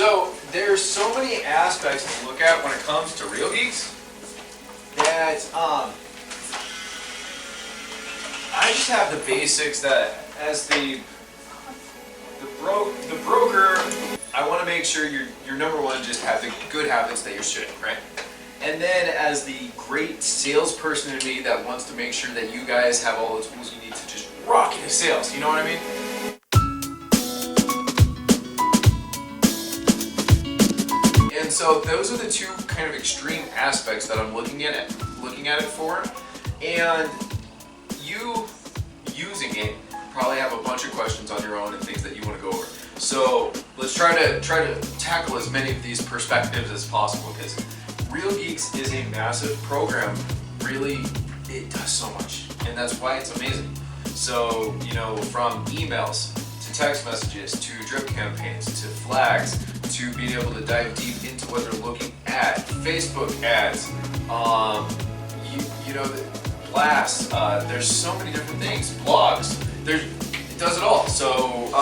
So there's so many aspects to look at when it comes to Real Geeks that I just have the basics that as the broker, I want to make sure you're number one, just have the good habits that you should, right? And then as the great salesperson in me that wants to make sure that you guys have all the tools you need to just rock into sales, you know what I mean? And so those are the two kind of extreme aspects that I'm looking at it for. And you using it probably have a bunch of questions on your own and things that you want to go over. So let's try to tackle as many of these perspectives as possible, because Real Geeks is a massive program. Really, it does so much, and that's why it's amazing. So, you know, from emails to text messages to drip campaigns to flags to being able to dive deep into what they're looking at, Facebook ads, you know, blasts. There's so many different things. Blogs. It does it all. So,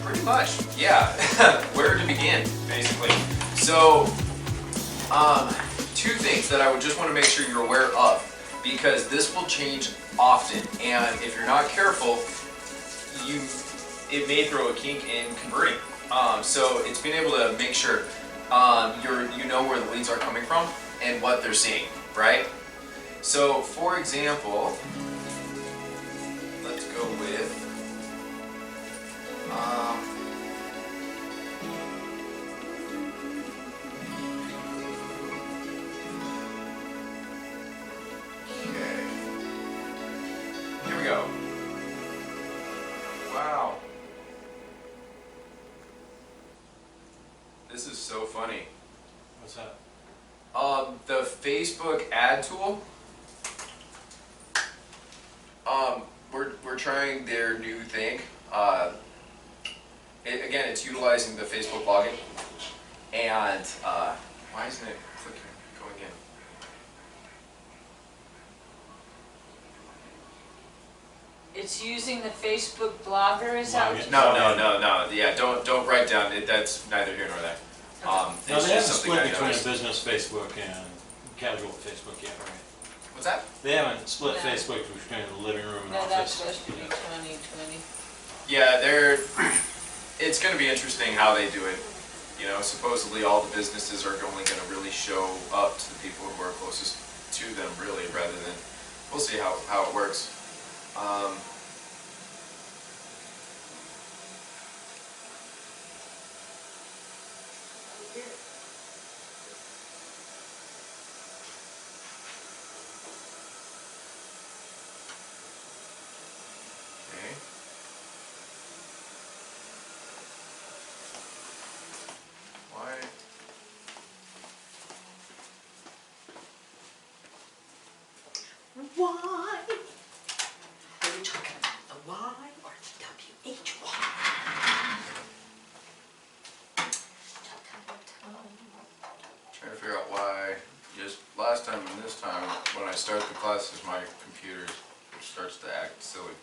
pretty much, yeah. Where to begin, basically. So, two things that I would just want to make sure you're aware of, because this will change often, and if you're not careful, it may throw a kink in converting. So it's being able to make sure you know where the leads are coming from and what they're seeing, right? So, for example, let's go with okay. Here we go. Wow. This is so funny. What's that? The Facebook ad tool. We're trying their new thing. Again, it's utilizing the Facebook login, and why isn't it going in? It's using the Facebook blogger, is that what you No. Yeah, don't write down. That's neither here nor there. No, It's they haven't just something split I between noticed. business Facebook and casual Facebook yet, right? What's that? They haven't split No. Facebook between the living room and No, that's office. supposed to be 2020. Yeah, it's going to be interesting how they do it. You know, supposedly all the businesses are only going to really show up to the people who are closest to them, really, rather than, we'll see how it works. Okay. Why? Why? Are you talking about the Y or the WHY? Trying to figure out why. Just last time and this time, when I start the classes, my computer starts to act silly.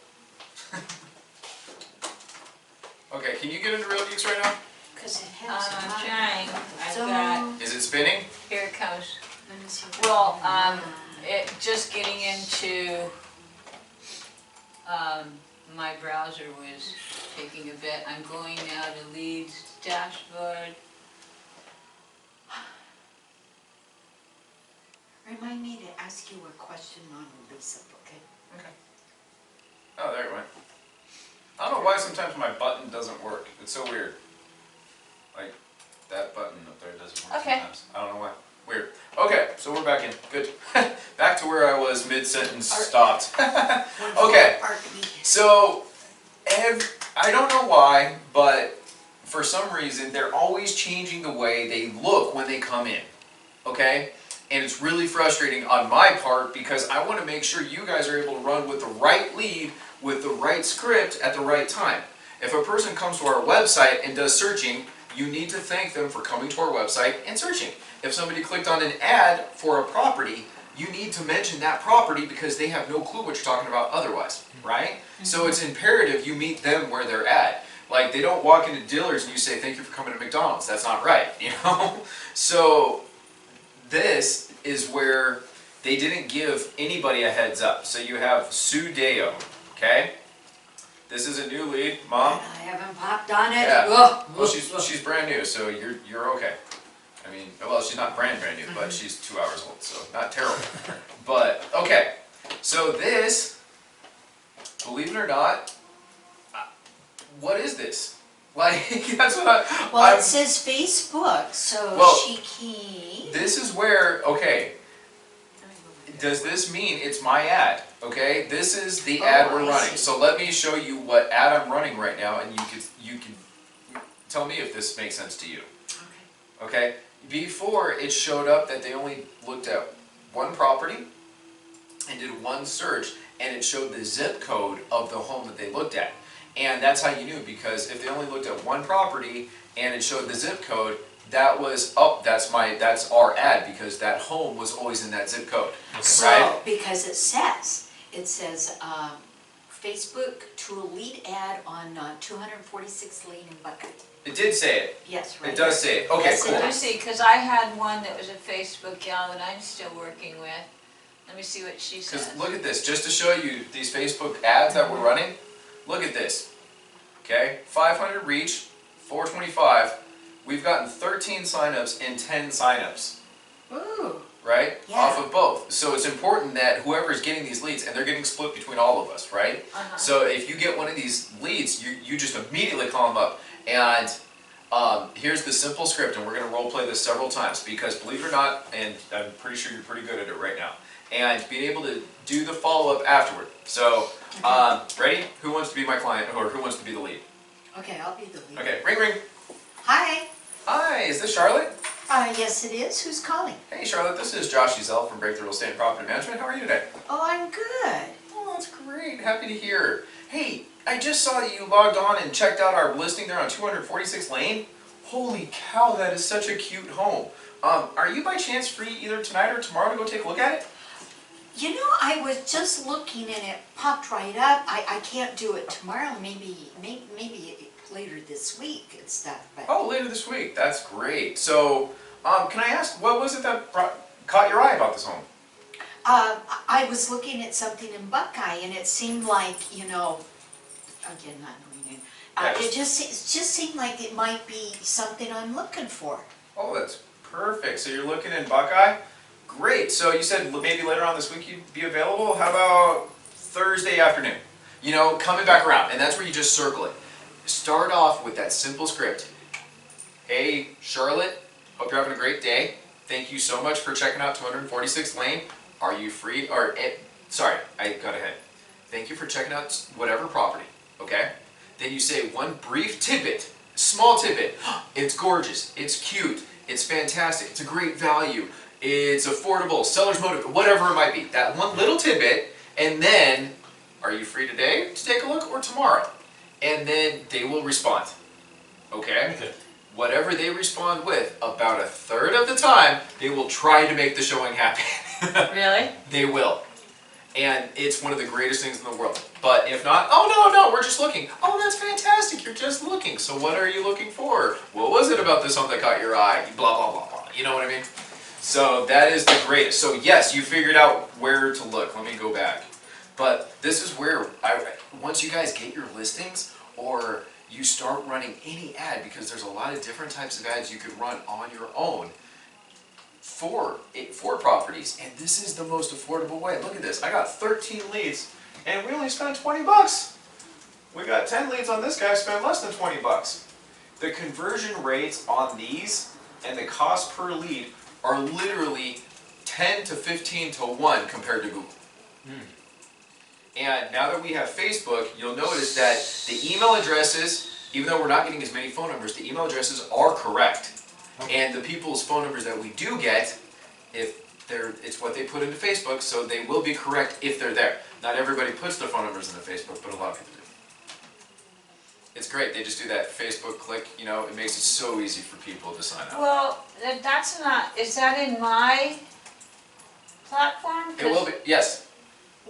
Okay, can you get into Real Geeks right now? Because it has. I'm trying. I've So- got, Is it spinning? here it comes. Let me see. Well, just getting into, my browser was taking a bit. I'm going now to Leads Dashboard. Remind me to ask you a question on Lisa, okay? Okay. Oh, there it went. I don't know why sometimes my button doesn't work. It's so weird. Like, that button up there doesn't work Okay. sometimes. I don't know why. Weird. Okay, so we're back in. Good. Back to where I was mid-sentence stopped. Okay. So, I don't know why, but for some reason, they're always changing the way they look when they come in. Okay? And it's really frustrating on my part, because I want to make sure you guys are able to run with the right lead, with the right script at the right time. If a person comes to our website and does searching, you need to thank them for coming to our website and searching. If somebody clicked on an ad for a property, you need to mention that property because they have no clue what you're talking about otherwise, right? So it's imperative you meet them where they're at. Like, they don't walk into dealers and you say, thank you for coming to McDonald's. That's not right, you know? So this is where they didn't give anybody a heads up. So you have Sue Deo, okay? This is a new lead, Mom. I haven't popped on it. Yeah. Ugh. Well, she's brand new, so you're okay. I mean, well, she's not brand new, but she's 2 hours old, so not terrible. But okay, so this, believe it or not, what is this? Like, that's what Well, it says Facebook, so Well, she can. This is where, okay, does this mean it's my ad? Okay, this is the ad we're I running. see. So let me show you what ad I'm running right now, and you can tell me if this makes sense to you. Okay. Okay, before it showed up that they only looked at one property and did one search, and it showed the zip code of the home that they looked at. And that's how you knew, because if they only looked at one property and it showed the zip code, that was, oh, that's our ad, because that home was always in that zip code. So, Right? because it says, Facebook to a lead ad on 246 Lane in Buckeye. It did say it. Yes, right. It does say it. Okay, Yes, it cool. Let me see, because I had one that was a Facebook gal that I'm still working with. Let me see what she says. Because look at this, just to show you these Facebook ads that we're running, look at this. Okay, 500 reach, 425. We've gotten 13 signups and 10 signups, Ooh. right? Yeah. Off of both. So it's important that whoever's getting these leads, and they're getting split between all of us, right? Uh-huh. So if you get one of these leads, you just immediately call them up. And here's the simple script, and we're going to role play this several times, because believe it or not, and I'm pretty sure you're pretty good at it right now, and being able to do the follow-up afterward. So, ready? Who wants to be my client, or who wants to be the lead? Okay, I'll be the lead. Okay, ring ring. Hi. Hi, is this Charlotte? Yes it is. Who's calling? Hey Charlotte, this is Josh Ezell from Breakthrough Real Estate and Property Management. How are you today? Oh, I'm good. Oh, that's great. Happy to hear. Hey, I just saw that you logged on and checked out our listing there on 246 Lane. Holy cow, that is such a cute home. Are you by chance free either tonight or tomorrow to go take a look at it? You know, I was just looking and it popped right up. I can't do it tomorrow, maybe later this week and stuff, but. Oh, later this week. That's great. So, can I ask, what was it that caught your eye about this home? I was looking at something in Buckeye and it seemed like, you know, again, not knowing it, it just seemed like it might be something I'm looking for. Oh, that's perfect. So you're looking in Buckeye? Great. So you said maybe later on this week you'd be available. How about Thursday afternoon? You know, coming back around, and that's where you just circle it. Start off with that simple script. Hey, Charlotte, hope you're having a great day. Thank you so much for checking out 246 Lane. Are you free? Sorry, I got ahead. Thank you for checking out whatever property, okay? Then you say one brief tidbit, small tidbit. It's gorgeous, it's cute, it's fantastic, it's a great value, it's affordable, seller's motive, whatever it might be. That one little tidbit, and then, are you free today to take a look or tomorrow? And then they will respond, okay? Okay. Whatever they respond with, about a third of the time, they will try to make the showing happen. Really? They will. And it's one of the greatest things in the world. But if not, oh no, we're just looking. Oh, that's fantastic, you're just looking. So what are you looking for? What was it about this home that caught your eye? Blah, blah, blah, blah. You know what I mean? So that is the greatest. So yes, you figured out where to look. Let me go back. But this is where, once you guys get your listings, or you start running any ad, because there's a lot of different types of ads you could run on your own for properties, and this is the most affordable way. Look at this, I got 13 leads, and we only spent 20 bucks. We got 10 leads on this guy, spent less than 20 bucks. The conversion rates on these and the cost per lead are literally 10 to 15 to 1 compared to Google. And now that we have Facebook, you'll notice that the email addresses, even though we're not getting as many phone numbers, the email addresses are correct. And the people's phone numbers that we do get, it's what they put into Facebook, so they will be correct if they're there. Not everybody puts their phone numbers into Facebook, but a lot of people do. It's great, they just do that Facebook click, you know, it makes it so easy for people to sign up. Well, that's not, is that in my platform? It will be, yes.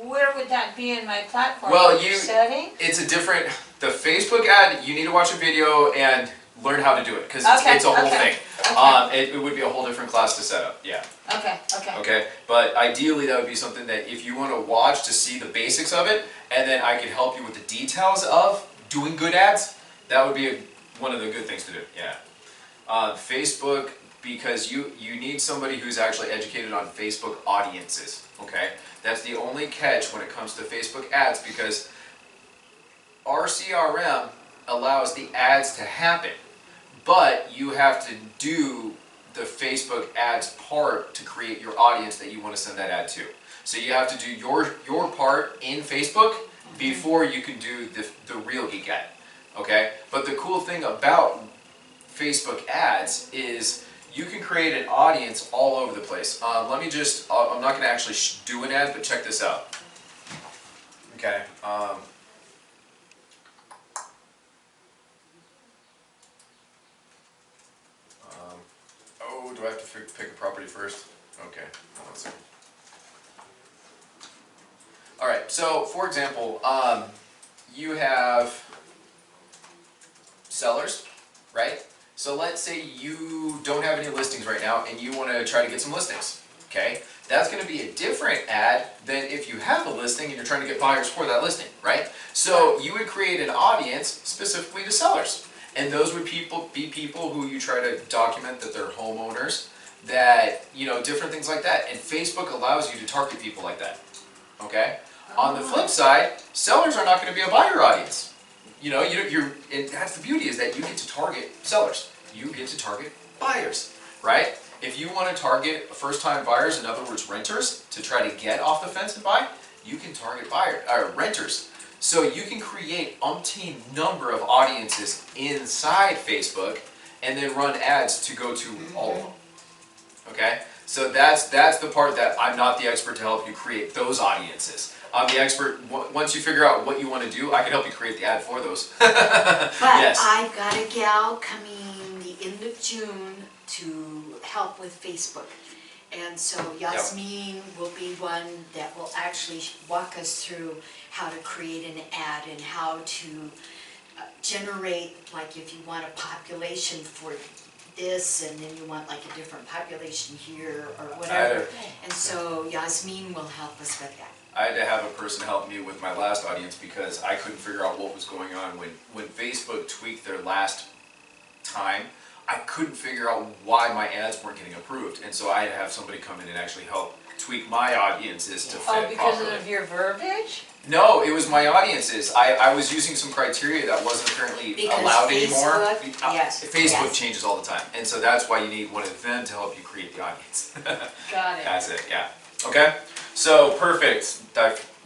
where would that be in my platform? Well, Setting? it's a different, the Facebook ad, you need to watch a video and learn how to do it, because Okay, it's a whole okay, thing. okay. It would be a whole different class to set up, yeah. Okay, okay. Okay, but ideally that would be something that if you want to watch to see the basics of it, and then I can help you with the details of doing good ads, that would be one of the good things to do, yeah. Facebook, because you need somebody who's actually educated on Facebook audiences, okay? That's the only catch when it comes to Facebook ads, because our CRM allows the ads to happen, but you have to do the Facebook ads part to create your audience that you want to send that ad to. So you have to do your part in Facebook before you can do the Real Geek ad, okay? But the cool thing about Facebook ads is you can create an audience all over the place. Let me just, I'm not going to actually do an ad, but check this out. Okay. Oh, do I have to pick a property first? Okay, one second. Alright, so for example, you have sellers, right? So let's say you don't have any listings right now and you want to try to get some listings, okay? That's going to be a different ad than if you have a listing and you're trying to get buyers for that listing, right? So you would create an audience specifically to sellers. And those would be people who you try to document that they're homeowners, that, you know, different things like that. And Facebook allows you to target people like that, okay? On the flip side, sellers are not going to be a buyer audience. You know, and that's the beauty, is that you get to target sellers. You get to target buyers, right? If you want to target first-time buyers, in other words, renters, to try to get off the fence and buy, you can target renters. So you can create umpteen number of audiences inside Facebook and then run ads to go to all of them, okay? So that's the part that I'm not the expert to help you create those audiences. I'm the expert, once you figure out what you want to do, I can help you create the ad for those. But Yes. I've got a gal coming the end of June to help with Facebook. And so Yasmin will be one that will actually walk us through how to create an ad and how to generate, like if you want a population for this and then you want like a different population here or whatever. And so Yasmin will help us with that. I had to have a person help me with my last audience because I couldn't figure out what was going on when Facebook tweaked their last time. I couldn't figure out why my ads weren't getting approved, and so I had to have somebody come in and actually help tweak my audiences to fit properly. Because of your verbiage? No, it was my audiences. I was using some criteria that wasn't currently allowed anymore. Yes, Facebook changes all the time, and so that's why you need one of them to help you create the audience. Got it. That's it, yeah. Okay, so perfect.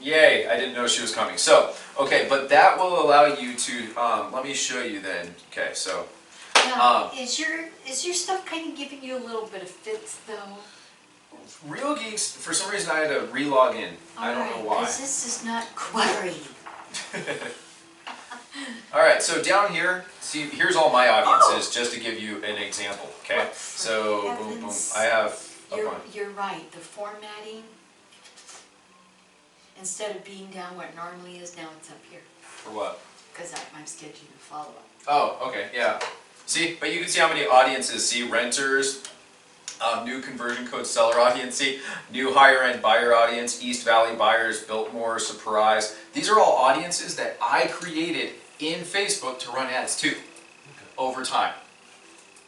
Yay, I didn't know she was coming. So, okay, but that will allow you to, let me show you then. Okay, so. Now, is your stuff kind of giving you a little bit of fits though? Real Geeks, for some reason I had to re-log in. I don't know why. Because this is not cooperating. Alright, so down here, see, here's all my audiences, just to give you an example, okay? So, boom, boom, I have a bunch. You're right, the formatting, instead of being down where it normally is, now it's up here. For what? Because I'm scheduled to follow up. Oh, okay, yeah. See, but you can see how many audiences. See, renters, new conversion code seller audience, see, new higher end buyer audience, East Valley buyers, Biltmore, Surprise. These are all audiences that I created in Facebook to run ads to over time.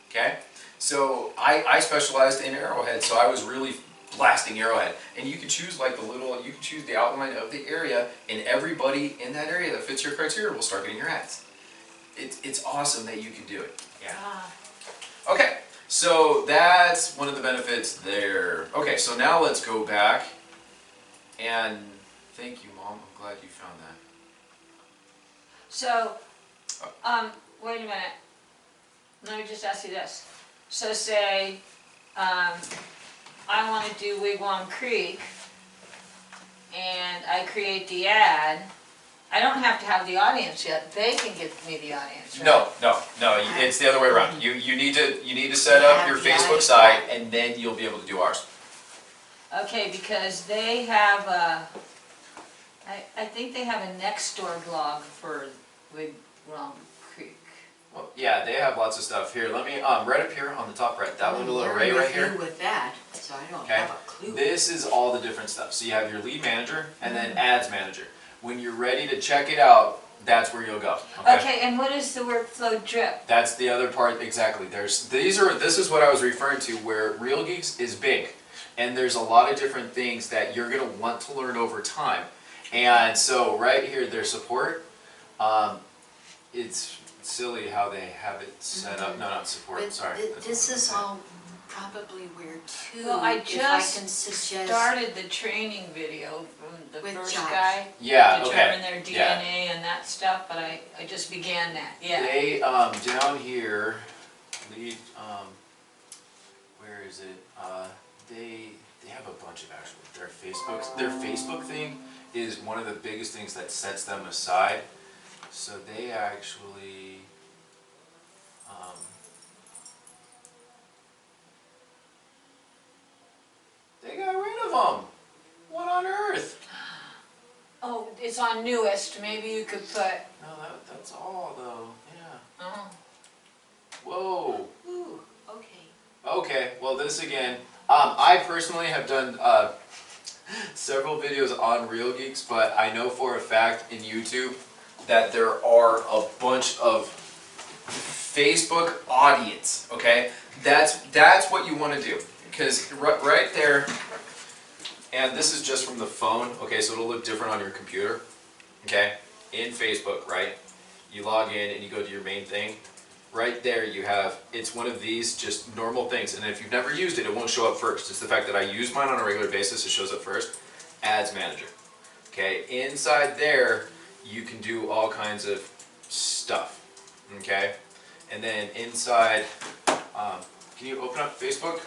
Okay? So I specialized in Arrowhead, so I was really blasting Arrowhead. And you can choose like you can choose the outline of the area, and everybody in that area that fits your criteria will start getting your ads. It's awesome that you can do it. Yeah. Okay, so that's one of the benefits there. Okay, so now let's go back and thank you, Mom. I'm glad you found that. So, wait a minute. Let me just ask you this. So say, I want to do Wigwam Creek, and I create the ad. I don't have to have the audience yet. They can give me the audience, right? No. It's the other way around. You need to set up your Facebook site, and then you'll be able to do ours. Okay, because they have I think they have a next door blog for Wigwam Creek. Well, yeah, they have lots of stuff. Here, let me, right up here on the top right, that little array right here. I'm with that, so I don't Okay. have a clue. This is all the different stuff. So you have your lead manager and then ads manager. When you're ready to check it out, that's where you'll go. Okay, and what is the workflow drip? That's the other part, exactly. This is what I was referring to, where Real Geeks is big. And there's a lot of different things that you're gonna want to learn over time. And so right here, their support, it's silly how they have it set up. No, not support, But sorry. this is all probably weird too. Well, I if I can just suggest. started the training video from the With first Josh. guy. Yeah, Determine okay. their Yeah. DNA and that stuff, but I just began that, yeah. They, down here, lead, where is it? They have a bunch of actual, their Facebook thing is one of the biggest things that sets them aside. So they actually, they got rid of them. What on earth? Oh, it's on newest, maybe you could put, No, that's all though, yeah. oh, Whoa. Ooh, okay. Okay, well this again, I personally have done several videos on Real Geeks, but I know for a fact in YouTube that there are a bunch of Facebook audience, okay? That's what you want to do, because right there, and this is just from the phone, okay, so it'll look different on your computer, okay? In Facebook, right? You log in and you go to your main thing. Right there you have, it's one of these just normal things, and if you've never used it, it won't show up first. It's the fact that I use mine on a regular basis, it shows up first. Ads Manager. Okay, inside there, you can do all kinds of stuff, okay? And then inside, can you open up Facebook?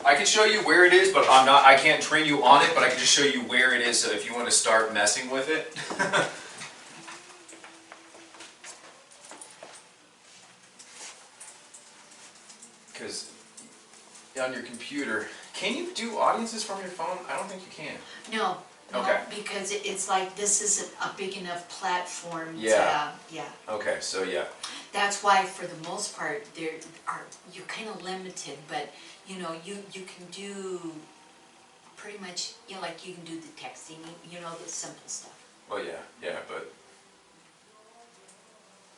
I can show you where it is, but I can't train you on it, but I can just show you where it is, so if you want to start messing with it. Because on your computer, can you do audiences from your phone? I don't think you can. No, Okay. because it's like, this isn't a big enough platform to, Yeah. yeah. Okay, so yeah. That's why for the most part, you're kind of limited, but you know, you can do pretty much, you know, like you can do the texting, you know, the simple stuff. Well, yeah, but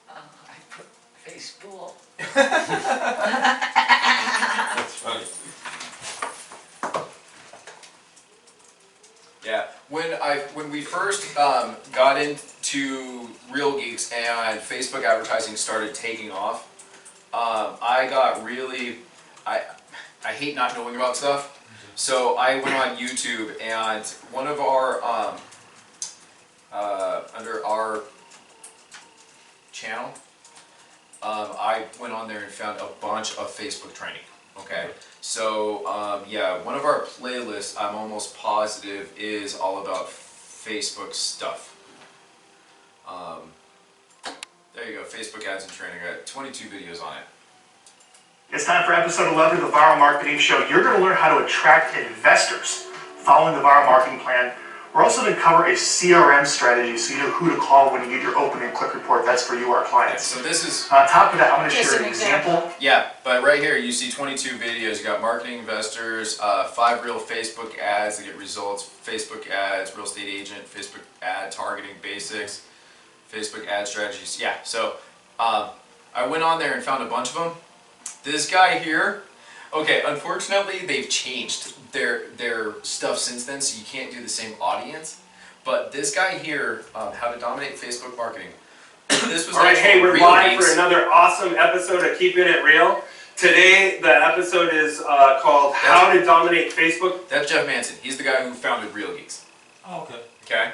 I put Facebook. that's funny. Yeah, when we first got into Real Geeks and Facebook advertising started taking off, I got really, I hate not knowing about stuff, so I went on YouTube and one of our, under our channel, I went on there and found a bunch of Facebook training, okay? So, yeah, one of our playlists, I'm almost positive, is all about Facebook stuff. There you go, Facebook ads and training. I got 22 videos on it. It's time for episode 11 of the Viral Marketing Show. You're going to learn how to attract investors following the viral marketing plan. We're also going to cover a CRM strategy so you know who to call when you get your open and click report. That's for you, our clients. So this is, On top of that, I'm going to Just share an an example. yeah, but right here you see 22 videos. You got marketing investors, 5 real Facebook ads to get results, Facebook ads, real estate agent, Facebook ad targeting basics, Facebook ad strategies. Yeah, so I went on there and found a bunch of them. This guy here, okay, unfortunately they've changed their stuff since then, so you can't do the same audience. But this guy here, how to dominate Facebook marketing. This was All right, actually hey, we're Real live Geeks. for another awesome episode of Keeping It Real. Today, the episode is called How to Dominate Facebook. That's Jeff Manson. He's the guy who founded Real Geeks. Oh, okay. Okay?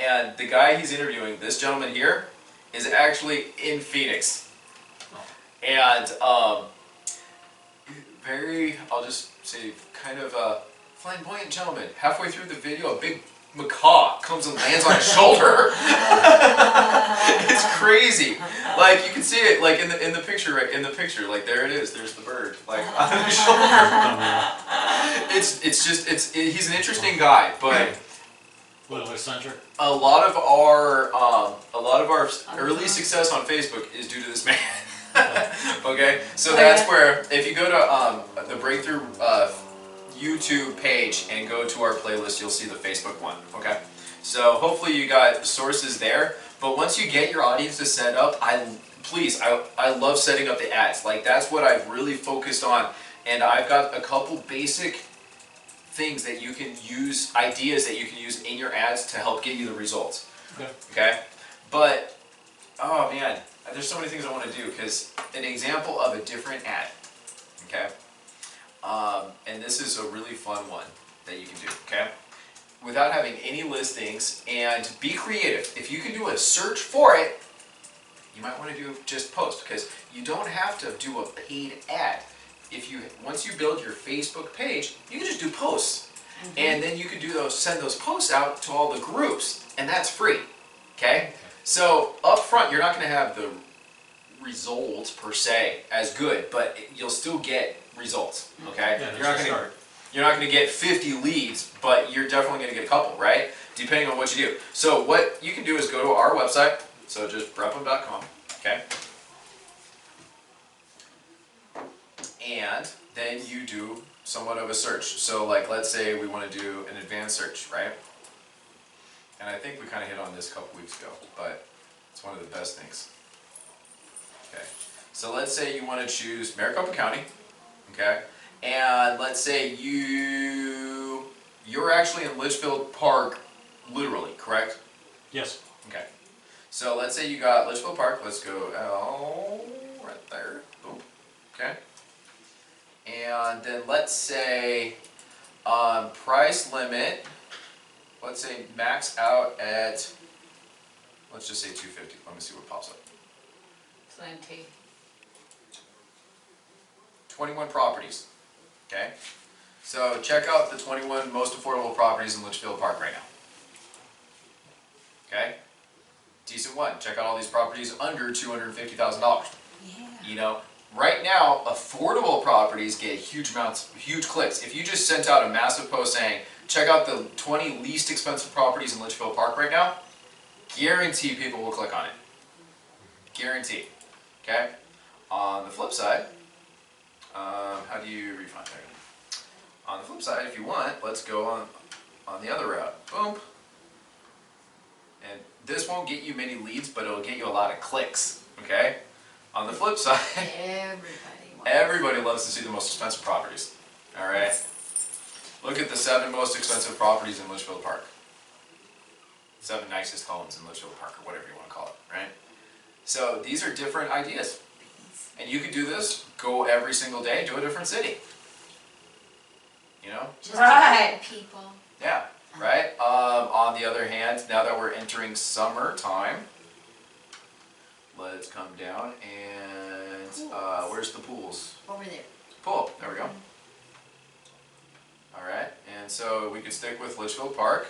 And the guy he's interviewing, this gentleman here, is actually in Phoenix. And very, I'll just say, kind of a flamboyant gentleman. Halfway through the video, a big macaw comes and lands on his shoulder. It's crazy. Like you can see it, like in the picture, right? In the picture, like there it is. There's the bird, like on his shoulder. He's an interesting guy, but Little eccentric. a lot of our early success on Facebook is due to this man. Okay, so that's where if you go to the Breakthrough YouTube page and go to our playlist, you'll see the Facebook one. Okay, so hopefully you got sources there. But once you get your audience to set up, I love setting up the ads. Like that's what I've really focused on, and I've got a couple basic things that you can use, ideas that you can use in your ads to help get you the results. Okay. Okay, but oh man, there's so many things I want to do because an example of a different ad. Okay, and this is a really fun one that you can do. Okay. Without having any listings, and be creative. If you can do a search for it, you might want to do just post, because you don't have to do a paid ad. Once you build your Facebook page, you can just do posts, and then you can send those posts out to all the groups, and that's free. Okay, so up front, you're not going to have the results per se as good, but you'll still get results. Okay, Yeah, you're not going to get 50 leads, but you're definitely going to get a couple, right? Depending on what you do. So what you can do is go to our website, so just BREPM.com, okay? And then you do somewhat of a search. So like, let's say we want to do an advanced search, right? And I think we kind of hit on this a couple weeks ago, but it's one of the best things. Okay, so let's say you want to choose Maricopa County, okay? And let's say you're actually in Litchfield Park, literally, correct? Yes. Okay. So let's say you got Litchfield Park. Let's go right there. Boom. Okay. And then let's say price limit. Let's say max out at. Let's just say 250. Let me see what pops up. Plenty. 21 properties. Okay, so check out the 21 most affordable properties in Litchfield Park right now. Okay, decent one. Check out all these properties under $250,000. Yeah. You know, right now, affordable properties get huge clicks. If you just sent out a massive post saying, check out the 20 least expensive properties in Litchfield Park right now, guarantee people will click on it. Guarantee. Okay, on the flip side, how do you refine that? On the flip side, if you want, let's go on the other route. Boom. And this won't get you many leads, but it'll get you a lot of clicks. Okay? On the flip side, everybody loves to see the most expensive properties. All right? Look at the 7 most expensive properties in Litchfield Park. 7 nicest homes in Litchfield Park, or whatever you want to call it, right? So these are different ideas. And you can do this, go every single day, do a different city. You know? Just Right. people. Yeah, right? On the other hand, now that we're entering summertime, let's come down and, where's the pools? Over there. Pool, there we go. Alright, and so we could stick with Litchfield Park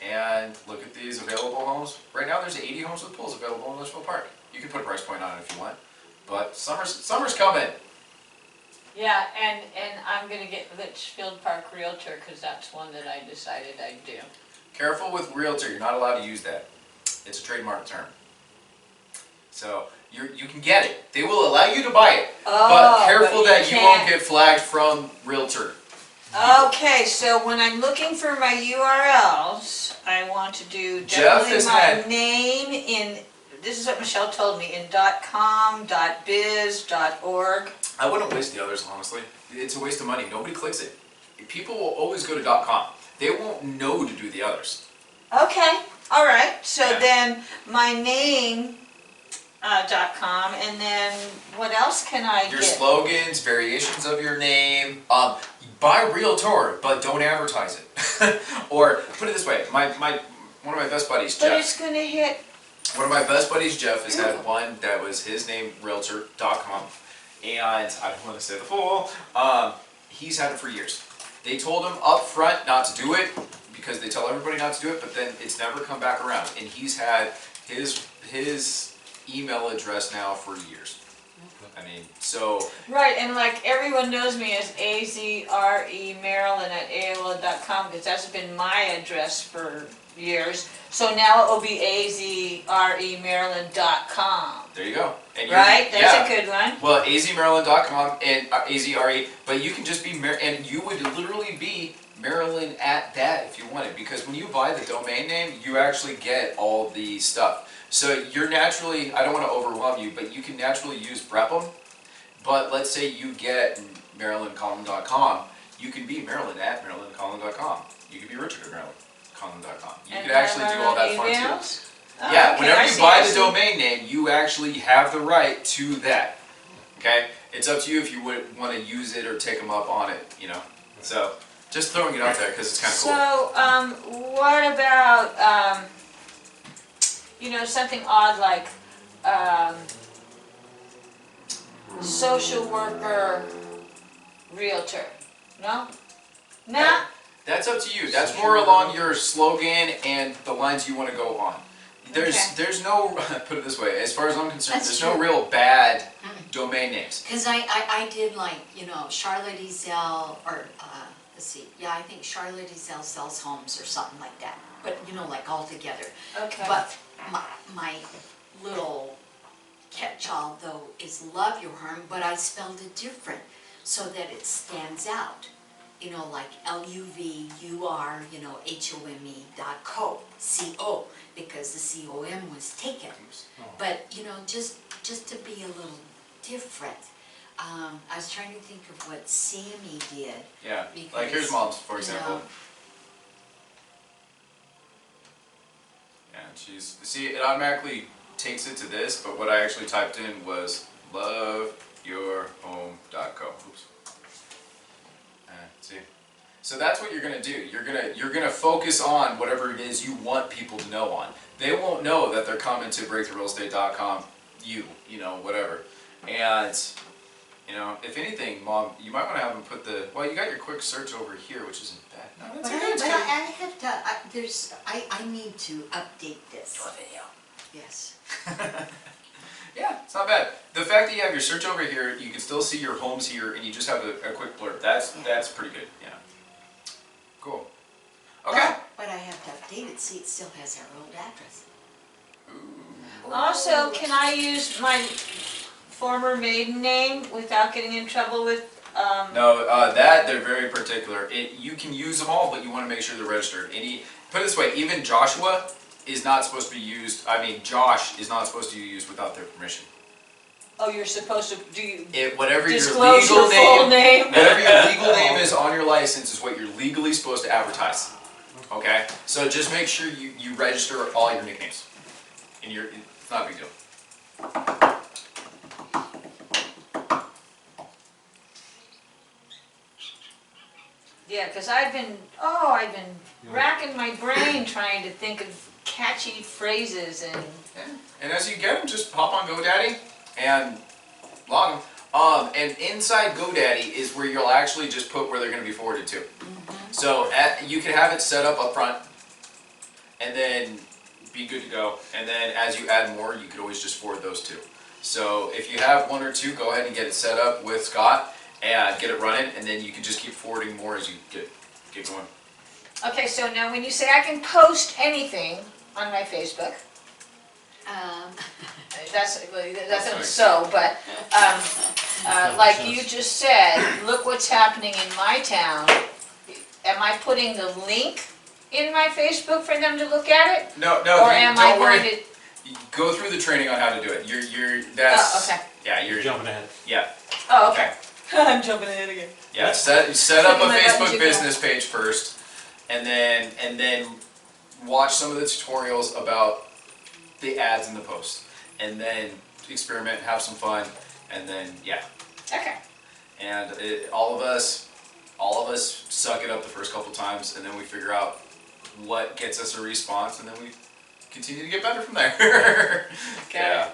and look at these available homes. Right now there's 80 homes with pools available in Litchfield Park. You can put a price point on it if you want. But summer's coming. Yeah, and I'm gonna get Litchfield Park Realtor, because that's one that I decided I'd do. Careful with Realtor, you're not allowed to use that. It's a trademark term. So you can get it. They will allow you to buy it. But careful that you won't get flagged from Realtor. Okay, so when I'm looking for my URLs, I want to do Jeff definitely has my had- name in, this is what Michelle told me, in .com, .biz, .org. I wouldn't waste the others, honestly. It's a waste of money. Nobody clicks it. People will always go to .com. They won't know to do the others. Okay, all right, so Yeah. then my name, .com, and then what else can I Your get? slogans, variations of your name. Buy Realtor, but don't advertise it. Or put it this way, one of my best buddies, But Jeff. it's gonna hit, One of my best buddies, Jeff, has had one that was his name, Realtor.com, and I don't want to say the full. He's had it for years. They told him up front not to do it because they tell everybody not to do it, but then it's never come back around. And he's had his email address now for years. I mean, so, Right, and like everyone knows me as azremaryland@aol.com because that's been my address for years. So now it will be azremaryland.com, there you go. And you- right? That's yeah. a good one. Well, azmaryland.com and azre, but you can just be, and you would literally be Maryland at that if you wanted, because when you buy the domain name, you actually get all the stuff. So you're naturally, I don't want to overwhelm you, but you can naturally use BREPM, but let's say you get marylandcolumn.com, you can be Maryland at marylandcolumn.com. You can be Richard at marylandcolumn.com. You And could actually have do all that our fun too. emails? Oh, Yeah, okay, whenever I you see, buy I the see. domain name, you actually have the right to that. Okay? It's up to you if you would want to use it or take them up on it, you know? So, just throwing it out there because it's kind of cool. So, what about, something odd like, social worker, realtor? No? Nah? That's up to you. That's more along your slogan and the lines you want to go on. Okay. There's no, put it this way, as far as I'm concerned, That's there's no true. real bad domain names. Cause I did like, Charlotte Ezell, or, let's see, yeah, I think Charlotte Ezell sells homes or something like that, but like all together. Okay. But my little catch-all though is love your home, but I spelled it different so that it stands out. Like LUVUR, HOME.co, CO, because the COM was taken. But, just to be a little different. I was trying to think of what Sammy did. Yeah, Because, like here's mom's, for you example. know- Yeah, see, it automatically takes it to this, but what I actually typed in was loveyourhome.co. Oops. See? So that's what you're gonna do. You're gonna focus on whatever it is you want people to know on. They won't know that they're coming to breakthroughrealestate.com, whatever. And if anything, Mom, you might want to have them put well, you got your quick search over here, which isn't bad. No, But that's I okay. It's good. have to, I need to update this. video. Yes. Yeah, it's not bad. The fact that you have your search over here, you can still see your homes here, and you just have a quick blurb. That's pretty good. Yeah. Cool. Okay. But I have to update it, see, it still has our old address. Also, can I use my former maiden name without getting in trouble with, No, that they're very particular. You can use them all, but you want to make sure they're registered. Put it this way, even Joshua is not supposed to be used. Josh is not supposed to be used without their permission. oh, you're supposed to, Whatever your disclose legal your full name, name? whatever your legal name is on your license is what you're legally supposed to advertise. Okay, so just make sure you register all your nicknames. It's not a big deal. Yeah, because I've been racking my brain trying to think of catchy phrases and, And as you get them, just pop on GoDaddy and log them. And inside GoDaddy is where you'll actually just put where they're going to be forwarded to. So you can have it set up front, and then be good to go. And then as you add more, you could always just forward those two. So if you have one or two, go ahead and get it set up with Scott and get it running, and then you can just keep forwarding more as you get going. okay, so now when you say I can post anything on my Facebook, that's not so, but, like you just said, look what's happening in my town. Am I putting the link in my Facebook for them to look at it? No, Or am I don't worry. going to, Go through the training on how to do it. That's oh, okay. yeah, You're jumping ahead. yeah. Oh, okay. I'm jumping ahead again. Yeah, set up a Clicking my buttons, Facebook you go. business page first, and then watch some of the tutorials about the ads and the posts, and then experiment, have some fun, and then yeah. Okay. And all of us suck it up the first couple times, and then we figure out what gets us a response, and then we continue to get better from there. Yeah.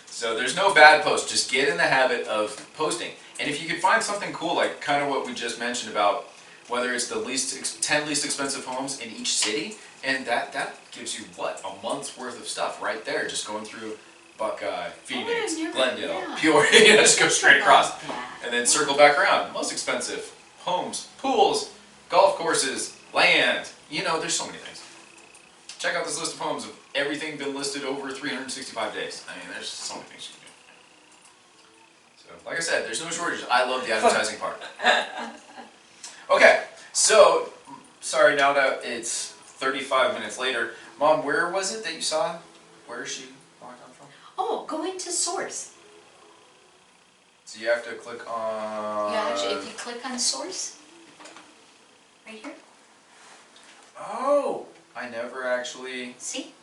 So there's no bad post. Just get in the habit of posting. And if you could find something cool, like kind of what we just mentioned about whether it's the 10 least expensive homes in each city, and that gives you what, a month's worth of stuff right there, just going through Buckeye, Phoenix, never- Glendale, yeah. Peoria, you know, just go straight across. Yeah. And then circle back around. Most expensive homes, pools, golf courses, land. You know, there's so many things. Check out this list of homes of everything been listed over 365 days. I mean, there's so many things you can do. So, like I said, there's no shortage. I love the advertising part. Okay, so, sorry, now that it's 35 minutes later, Mom, where was it that you saw? Where is she logged on from? Oh, go into source. So you have to click on... Yeah, actually, if you click on source, right here, Oh, I never actually... see?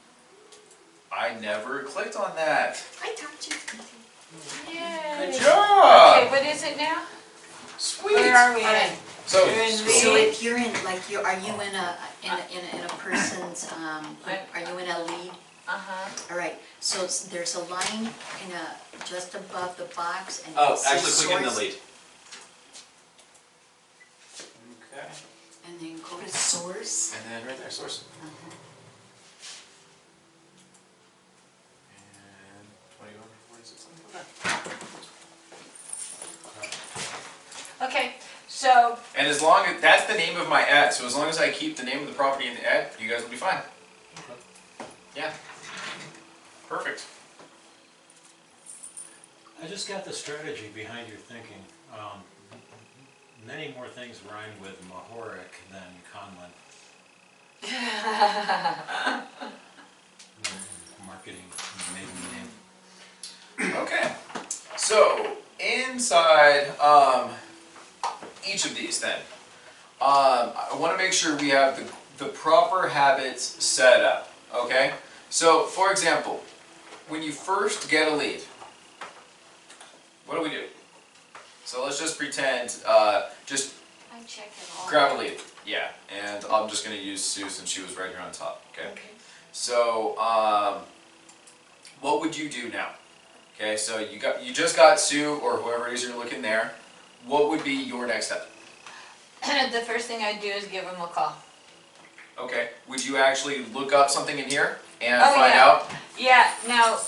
I never clicked on that. I taught you. Yay. Good job! Okay, what is it now? Sweet! Where are we All at? right. So, You're in So lead. if you're in, like, are you in a person's, are you in a lead? Uh-huh. All right, so there's a line just above the box and Oh, it says actually click in the source, lead. Okay. and then go to source. and then right there, source. Uh-huh. And 2146. Okay. Okay, so, And as long as, that's the name of my ad, so as long as I keep the name of the property in the ad, you guys will be fine. Yeah. Perfect. I just got the strategy behind your thinking. Many more things rhyme with Mahoric than Conlon. Marketing, maiden name. Okay. So, inside each of these then, I want to make sure we have the proper habits set up, okay? So, for example, when you first get a lead, what do we do? So let's just pretend, just I check it all. grab a lead. Yeah, and I'm just going to use Sue since she was right here on top, okay? Okay. So, what would you do now? Okay, so you just got Sue or whoever it is you're looking there. What would be your next step? the first thing I do is give them a call. Okay, would you actually look up something in here and Oh, find yeah. out? Yeah, now,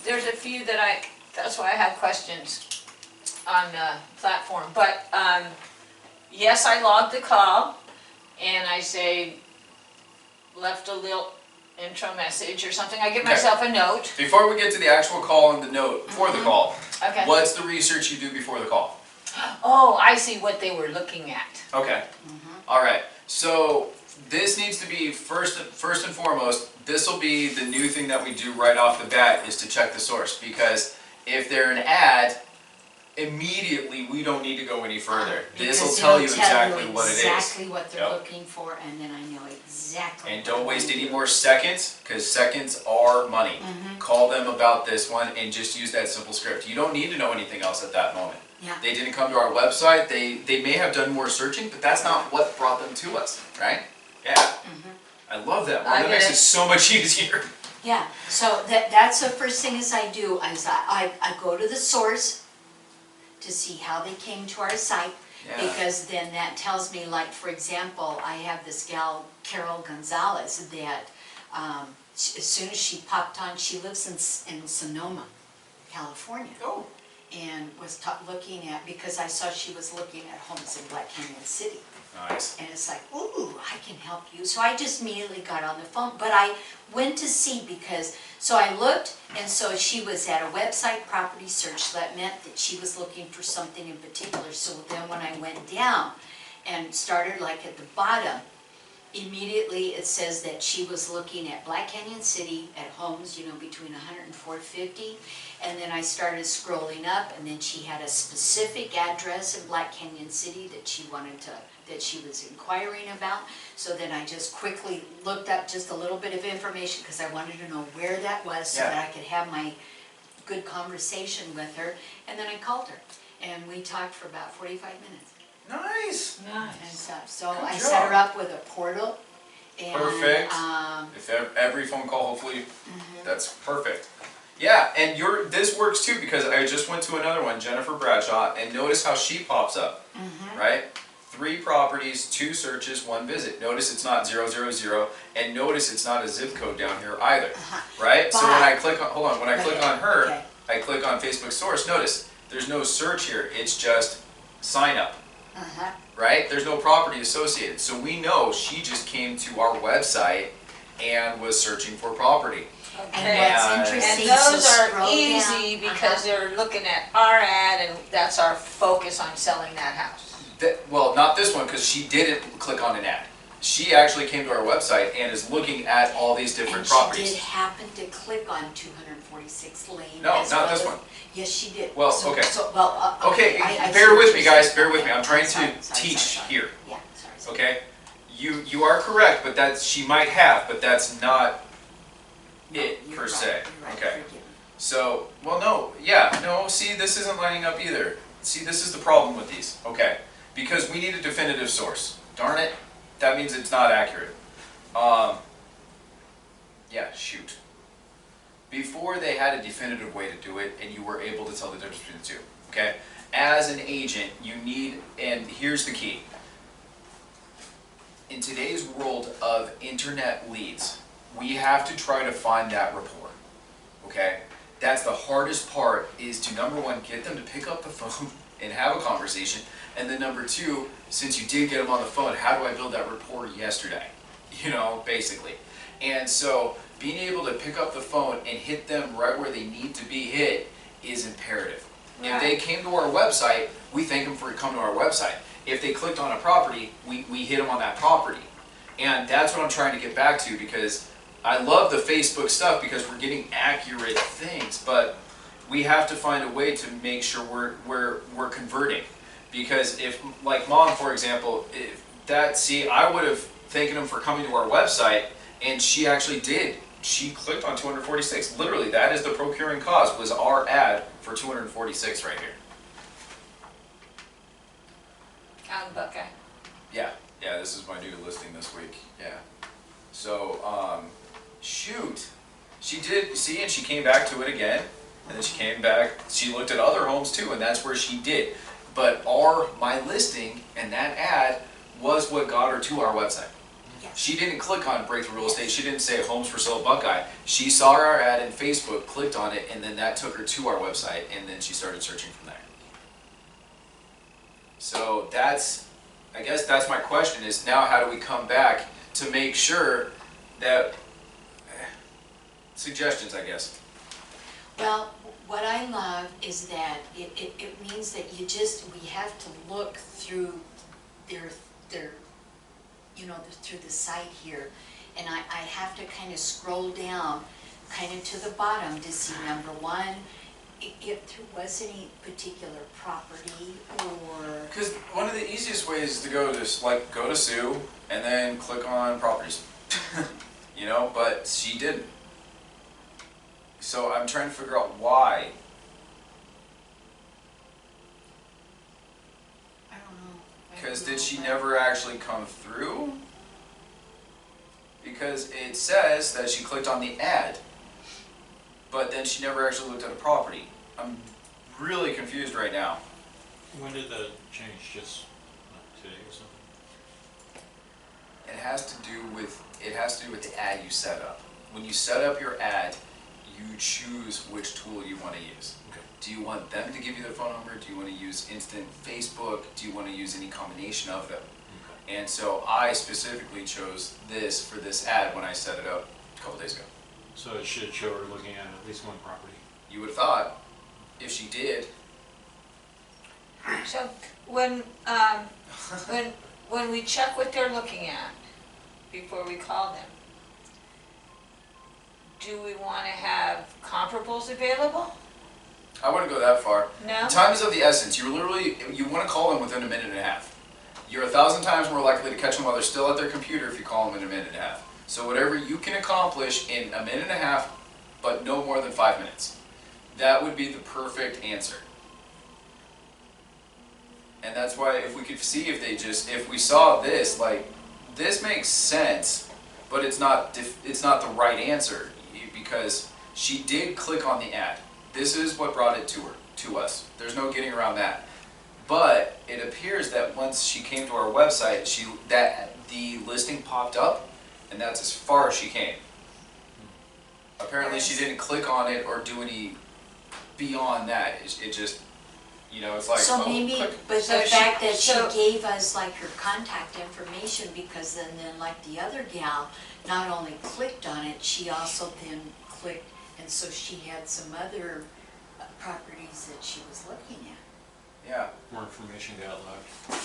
there's a few that that's why I have questions on the platform, but, yes, I logged the call, and I say, left a little intro message or something, I give Okay. myself a note. Before we get to the actual call and the note for the call, Okay. what's the research you do before the call? Oh, I see what they were looking at. Okay, all right, so this needs to be first and foremost, this will be the new thing that we do right off the bat is to check the source, because if they're an ad, immediately we don't need to go any further. This will Because tell you it'll exactly what it is. exactly what they're Yep. looking for, and then I know exactly. And what don't I'm waste gonna any do. more seconds, because seconds are money. Call them about this one and just use that simple script. You don't need to know anything else at that moment. Yeah. They didn't come to our website, they may have done more searching, but that's not what brought them to us, right? Yeah. I love that one, I that makes get it it. so much easier. Yeah, so that's the first thing is I do, is I go to the source to see how they came to our site. Yeah. Because then that tells me, like, for example, I have this gal, Carol Gonzalez, that as soon as she popped on, she lives in Sonoma, California. Oh. And was looking at, because I saw she was looking at homes in Black Canyon City. Nice. And it's like, ooh, I can help you. So I just immediately got on the phone, but I went to see because, so I looked, and so she was at a website property search, that meant that she was looking for something in particular. So then when I went down and started like at the bottom, immediately it says that she was looking at Black Canyon City at homes, you know, between 100 and 450. And then I started scrolling up, and then she had a specific address in Black Canyon City that she wanted to, that she was inquiring about. So then I just quickly looked up just a little bit of information because I wanted to know where that was so Yeah. that I could have my good conversation with her. And then I called her, and we talked for about 45 minutes. Nice. And stuff. So Good I job. set her up with a portal. And, Perfect. If every phone call, hopefully, that's perfect. Yeah, and this works too because I just went to another one, Jennifer Bradshaw, and notice how she pops up, right? 3 properties, 2 searches, 1 visit. Notice it's not 000, and notice it's not a zip code down here either, right? So when I click on, hold on, when I click on her, Okay. I click on Facebook source, notice there's no search here, it's just sign up, right? There's no property associated. So we know she just came to our website and was searching for property. And Okay. what's And interesting, And so those are scroll easy down. because they're looking at our ad and that's our focus on selling that house. Well, not this one, because she didn't click on an ad. She actually came to our website and is looking at all these different And properties. she did happen to click on 246 Lane. No, as not well this as- one. Yes, she did. Well, So- okay. So, well, Okay, I bear see what with me, you're guys, saying. bear with me. Okay, I'm trying sorry, to sorry, teach sorry. here, Yeah, sorry. okay? You are correct, but that's, she might have, but that's not it You're per right, se, you're right, okay? forgive me. So, well, no, yeah, no, see, this isn't lining up either. See, this is the problem with these, okay? Because we need a definitive source. Darn it, that means it's not accurate. Yeah, shoot. Before they had a definitive way to do it, and you were able to tell the difference between the two, okay? As an agent, you need, and here's the key. In today's world of internet leads, we have to try to find that rapport, okay? That's the hardest part, is to number one, get them to pick up the phone and have a conversation, and then number two, since you did get them on the phone, how do I build that rapport yesterday? You know, basically. And so, being able to pick up the phone and hit them right where they need to be hit is imperative. If they came to our website, we thank them for coming to our website. If they clicked on a property, we hit them on that property. And that's what I'm trying to get back to, because I love the Facebook stuff because we're getting accurate things, but we have to find a way to make sure we're converting. Because if, like Mom, for example, if that, see, I would have thanked them for coming to our website, and she actually did. She clicked on 246. Literally, that is the procuring cause, was our ad for 246 right here. On Buckeye. Yeah, this is my new listing this week, yeah. So, shoot. She did, see, and she came back to it again, and then she came back, she looked at other homes too, and that's where she did. But my listing and that ad was what got her to our website. Yes. She didn't click on Breakthrough Real Estate, she didn't say Homes for Sale Buckeye. She saw our ad in Facebook, clicked on it, and then that took her to our website, and then she started searching from there. So I guess that's my question, is now how do we come back to make sure that, suggestions, I guess. Well, what I love is that it means that we have to look through their through the site here. And I have to kind of scroll down kind of to the bottom to see number one, if there was any particular property or. Because one of the easiest ways is to go to Sue and then click on properties. You know, but she didn't. So I'm trying to figure out why. I don't know. Because did she never actually come through? Because it says that she clicked on the ad, but then she never actually looked at a property. I'm really confused right now. When did the change, just today or something? It has to do with the ad you set up. When you set up your ad, you choose which tool you want to use. Okay. Do you want them to give you their phone number? Do you want to use instant Facebook? Do you want to use any combination of them? Okay. And so I specifically chose this for this ad when I set it up a couple days ago. So it should show her looking at least one property. You would have thought, if she did. So when we check what they're looking at before we call them, do we want to have comparables available? I wouldn't go that far. No? Time is of the essence. You want to call them within a minute and a half. You're 1,000 times more likely to catch them while they're still at their computer if you call them in a minute and a half. So whatever you can accomplish in a minute and a half, but no more than 5 minutes. That would be the perfect answer. And that's why if we could see if we saw this, like, this makes sense, but it's not the right answer, because she did click on the ad. This is what brought it to us. There's no getting around that. But it appears that once she came to our website, the listing popped up, and that's as far as she came. Apparently, she didn't click on it or do any beyond that. It just, it's like, So oh, maybe, click. but So the she- fact that she so- gave us like her contact information, because then like the other gal, not only clicked on it, she also then clicked, and so she had some other properties that she was looking at. Yeah, More information got logged.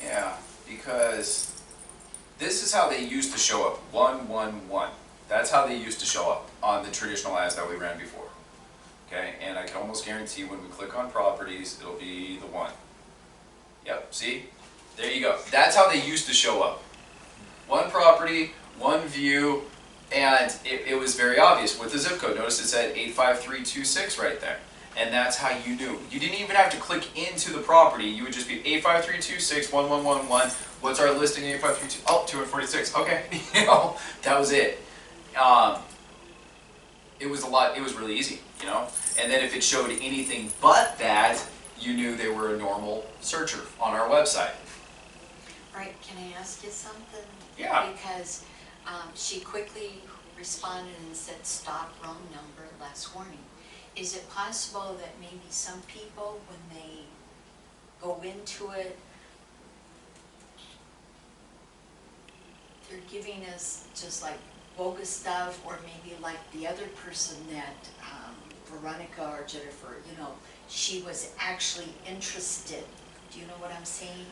Yeah. yeah, because this is how they used to show up, 111. That's how they used to show up on the traditional ads that we ran before. Okay, and I can almost guarantee when we click on properties, it'll be the 1. Yep, see? There you go. That's how they used to show up. 1 property, 1 view, and it was very obvious with the zip code. Notice it said 85326 right there. And that's how you knew. You didn't even have to click into the property. You would just be 85326 1111. What's our listing? 8532. Oh, 246. Okay, that was it. It was really easy, And then if it showed anything but that, you knew they were a normal searcher on our website. Right, can I ask you something? Yeah. Because she quickly responded and said, stop, wrong number, last warning. Is it possible that maybe some people, when they go into it, they're giving us just like bogus stuff, or maybe like the other person that, Veronica or Jennifer, she was actually interested. Do you know what I'm saying?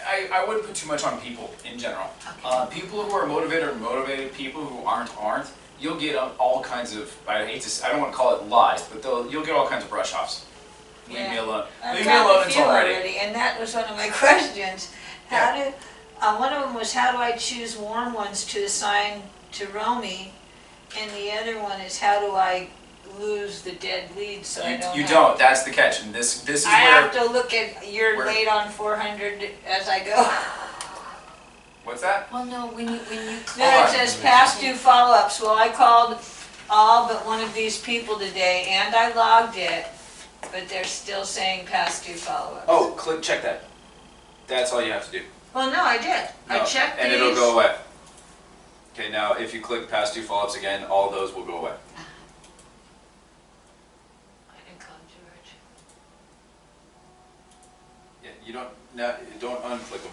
I wouldn't put too much on people in general. Okay. People who are motivated, people who aren't. You'll get all kinds of, I don't want to call it lies, but you'll get all kinds of brush offs. Leave me alone. Leave me alone until I'm ready. And that was one of my questions. One of them was, how do I choose warm ones to assign to Romy? And the other one is, how do I lose the dead leads so I don't You have- don't, that's the catch, and this is I where, have to look at your where- late on 400 as I go. what's that? Well, no, when you Then Hold it on. says past due follow-ups. Well, I called all but one of these people today and I logged it, but they're still saying past due follow-ups. Oh, check that. That's all you have to do. Well, no, I did. I No, checked these. and it'll go away. Okay, now if you click past 2 follow-ups again, all those will go away. I didn't call George. Yeah, you don't unclick them.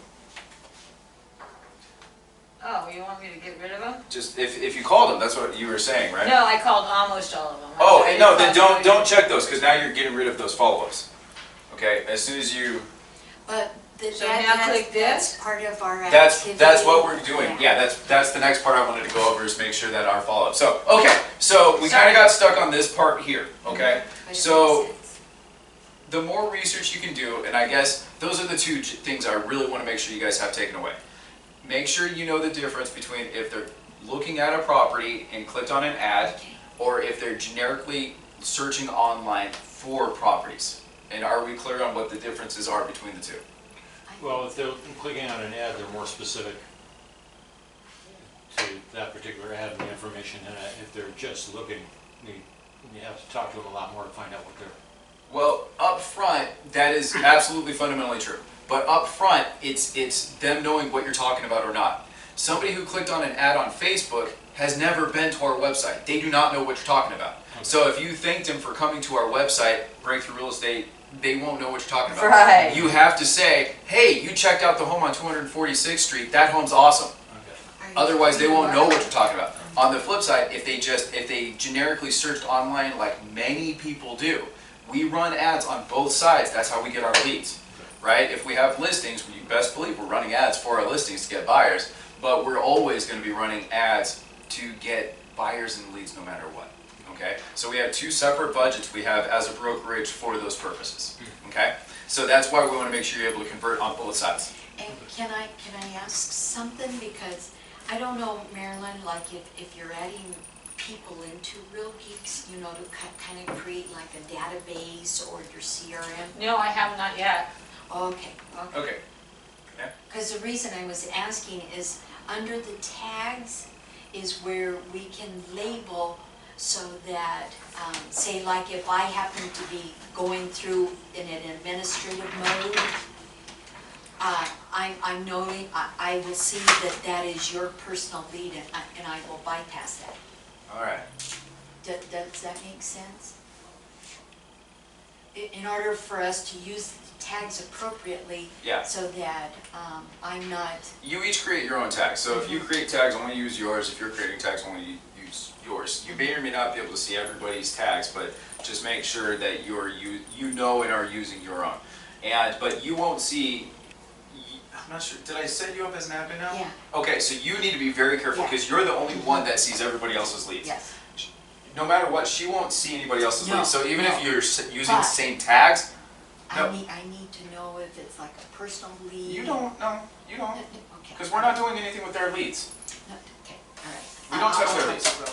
Oh, you want me to get rid of them? Just if you called them, that's what you were saying, right? No, I called almost all of them. I Oh, tried and to no, then call don't check those, because now you're getting rid of those follow-ups. Okay, as soon as you, But So now click that's this? part of our that's activity. what we're doing. Yeah, that's the next part I wanted to go over, is make sure that our follow-up. So, okay, so we kind of got stuck on this part here, okay? But it So, makes sense. the more research you can do, and I guess those are the 2 things I really want to make sure you guys have taken away. Make sure you know the difference between if they're looking at a property and clicked on an ad, Okay. or if they're generically searching online for properties. And are we clear on what the differences are between the 2? Well, if they're clicking on an ad, they're more specific to that particular ad and the information in it. If they're just looking, you have to talk to them a lot more to find out what they're. Well, up front, that is absolutely fundamentally true. But up front, it's them knowing what you're talking about or not. Somebody who clicked on an ad on Facebook has never been to our website. They do not know what you're talking about. So if you thanked them for coming to our website, Breakthrough Real Estate, they won't know what you're talking about. Right. You have to say, hey, you checked out the home on 246th Street, that home's awesome. Okay. Are you Otherwise, they won't know what familiar? you're talking about. On the flip side, if they generically searched online like many people do, we run ads on both sides. That's how we get our leads, right? If we have listings, you best believe we're running ads for our listings to get buyers, but we're always going to be running ads to get buyers and leads no matter what, okay? So we have 2 separate budgets we have as a brokerage for those purposes, okay? So that's why we want to make sure you're able to convert on both sides. And can I ask something? Because I don't know, Marilyn, like if you're adding people into Real Geeks, to kind of create like a database or your CRM. No, I have not yet. Okay. Okay. Because the reason I was asking is under the tags is where we can label so that, say like if I happen to be going through in an administrative mode, I'm knowing, I will see that that is your personal lead and I will bypass that. Alright. Does that make sense? In order for us to use tags appropriately, Yeah. so that I'm not, You each create your own tags. So if you create tags, only use yours. If you're creating tags, only use yours. You may or may not be able to see everybody's tags, but just make sure that you know and are using your own. But you won't see. I'm not sure. Did I set you up as an admin now? Yeah. Okay, so you need to be very careful Yeah. because you're the only one that sees everybody else's leads. yes. No matter what, she won't see anybody else's No, leads. So even if no. you're using the But- same tags, No. I need to know if it's like a personal lead. you don't. No, you don't. Okay. Because we're not doing anything with their leads. No, okay, all right. We don't touch I'll their touch leads. the road.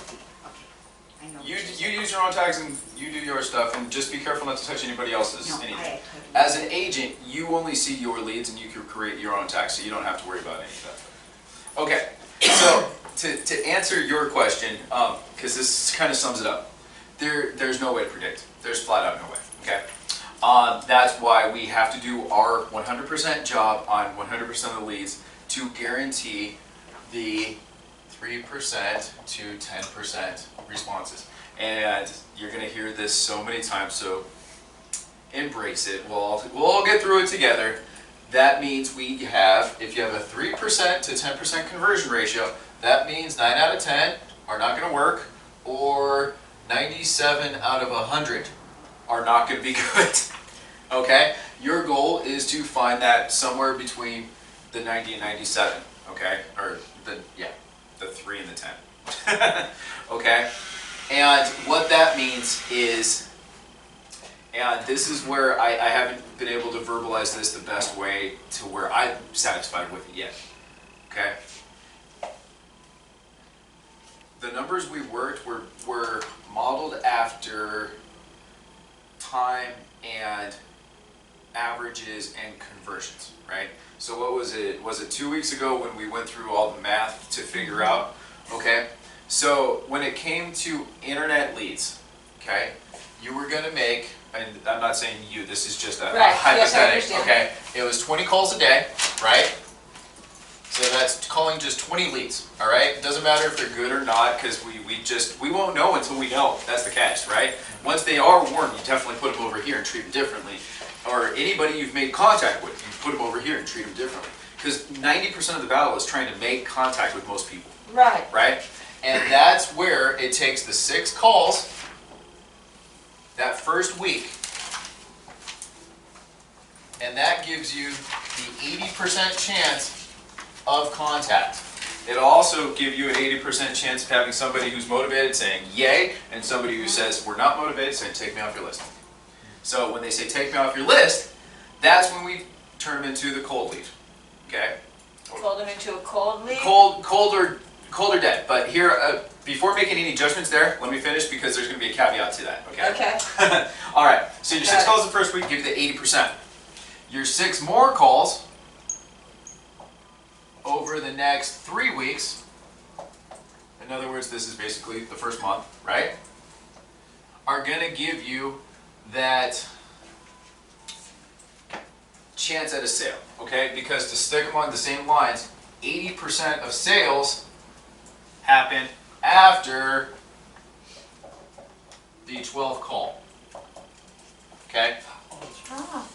Okay, I know. You what you you're use your own tags and you do your stuff, and just be careful not to touch anybody else's saying. No, anything. I As an agent, you only see your leads and you can create your own tags, so you don't have to worry about any of that. Okay, so to answer your question, because this kind of sums it up, there's no way to predict. There's flat out no way. Okay, that's why we have to do our 100% job on 100% of the leads to guarantee the 3% to 10% responses. And you're gonna hear this so many times, so embrace it. We'll all get through it together. That means we have, if you have a 3% to 10% conversion ratio, that means 9 out of 10 are not gonna work, or 97 out of 100 are not gonna be good. Okay? Your goal is to find that somewhere between the 90 and 97, okay? Or the 3 and the 10. Okay? And what that means is, and this is where I haven't been able to verbalize this the best way to where I'm satisfied with it yet. Okay? The numbers we worked were modeled after time and averages and conversions, right? So what was it? Was it 2 weeks ago when we went through all the math to figure out? Okay? So when it came to internet leads, okay, you were gonna make, and I'm not saying you, this is just a Right, yes, I hypothetical, understand. okay? It was 20 calls a day, right? So that's calling just 20 leads, all right? Doesn't matter if they're good or not, because we won't know until we know. That's the catch, right? Once they are warm, you definitely put them over here and treat them differently. Or anybody you've made contact with, you put them over here and treat them differently. Because 90% of the battle is trying to make contact with most people, Right. right? And that's where it takes the 6 calls that first week, and that gives you the 80% chance of contact. It'll also give you an 80% chance of having somebody who's motivated saying yay, and somebody who says we're not motivated saying take me off your list. So when they say take me off your list, that's when we turn them into the cold lead. Okay? Fold them into a cold lead? Cold or dead. But here, before making any judgments there, let me finish because there's going to be a caveat to that. Okay? Okay. All right. So your 6 Got it. calls the first week give you the 80%. Your 6 more calls over the next 3 weeks, in other words, this is basically the first month, right, are going to give you that chance at a sale, okay? Because to stick them on the same lines, 80% of sales happen after the 12th call, okay? Ah,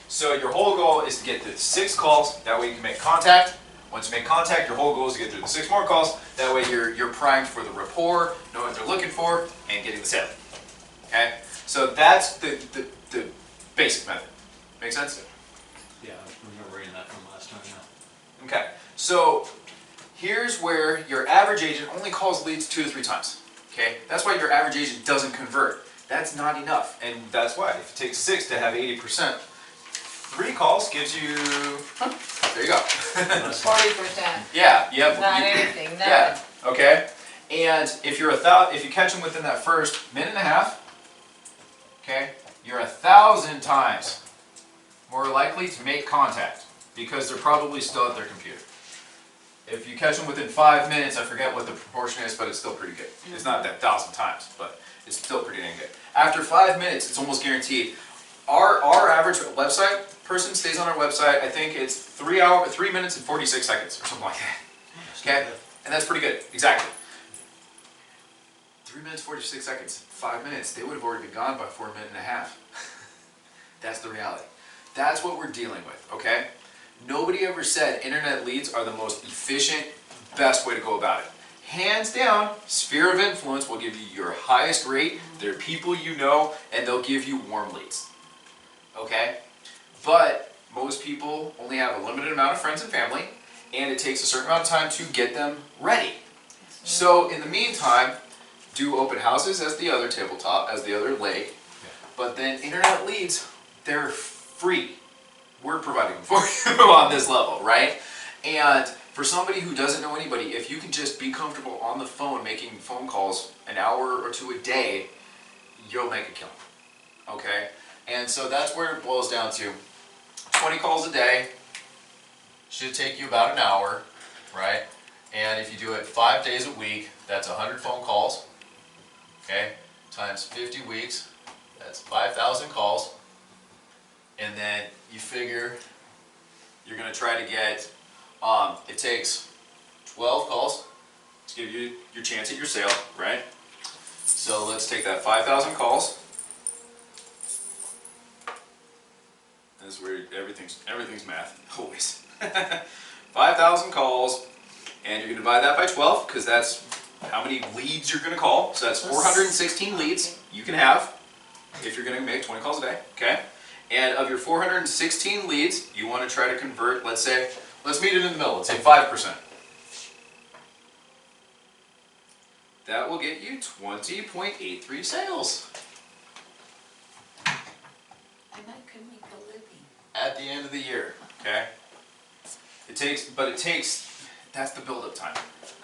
So your whole goal is to get to 6 calls, that way you can make contact. Once you make contact, your whole goal is to get through the 6 more calls, that way you're primed for the rapport, know what they're looking for, and getting the sale. Okay? So that's the basic method. Make sense? Yeah, I remember reading that from last time, yeah. Okay. So here's where your average agent only calls leads 2 to 3 times. Okay? That's why your average agent doesn't convert. That's not enough, and that's why if it takes 6 to have 80%, 3 calls gives you, there you go. 40%. Yeah, you have, Not you- anything, nothing. yeah, okay? And if you're if you catch them within that first minute and a half, okay, you're 1,000 times more likely to make contact because they're probably still at their computer. If you catch them within 5 minutes, I forget what the proportion is, but it's still pretty good. It's not that 1,000 times, but it's still pretty dang good. After 5 minutes, it's almost guaranteed. Our average website person stays on our website, I think it's 3 minutes and 46 seconds or something like that. Okay? And that's pretty good, exactly. 3 minutes, 46 seconds, 5 minutes, they would have already been gone by 4 minutes and a half. That's the reality. That's what we're dealing with, okay? Nobody ever said internet leads are the most efficient, best way to go about it. Hands down, sphere of influence will give you your highest rate. They're people you know, and they'll give you warm leads, okay? But most people only have a limited amount of friends and family, and it takes a certain amount of time to get them ready. So in the meantime, do open houses as the other tabletop, as the other leg, but then internet leads, they're free. We're providing them for you on this level, right? And for somebody who doesn't know anybody, if you can just be comfortable on the phone making phone calls an hour or two a day, you'll make a killing, okay? And so that's where it boils down to. 20 calls a day should take you about an hour, right? And if you do it 5 days a week, that's 100 phone calls, okay? Times 50 weeks, that's 5,000 calls. And then you figure you're going to try to get, it takes 12 calls to give you your chance at your sale, right? So let's take that 5,000 calls. This is where everything's math, always. 5,000 calls, and you're going to divide that by 12, because that's how many leads you're going to call. So that's 416 leads you can have if you're going to make 20 calls a day, okay? And of your 416 leads, you want to try to convert, let's meet it in the middle, let's say 5%. That will get you 20.83 sales And I could make a living. at the end of the year, okay? It takes, that's the build-up time.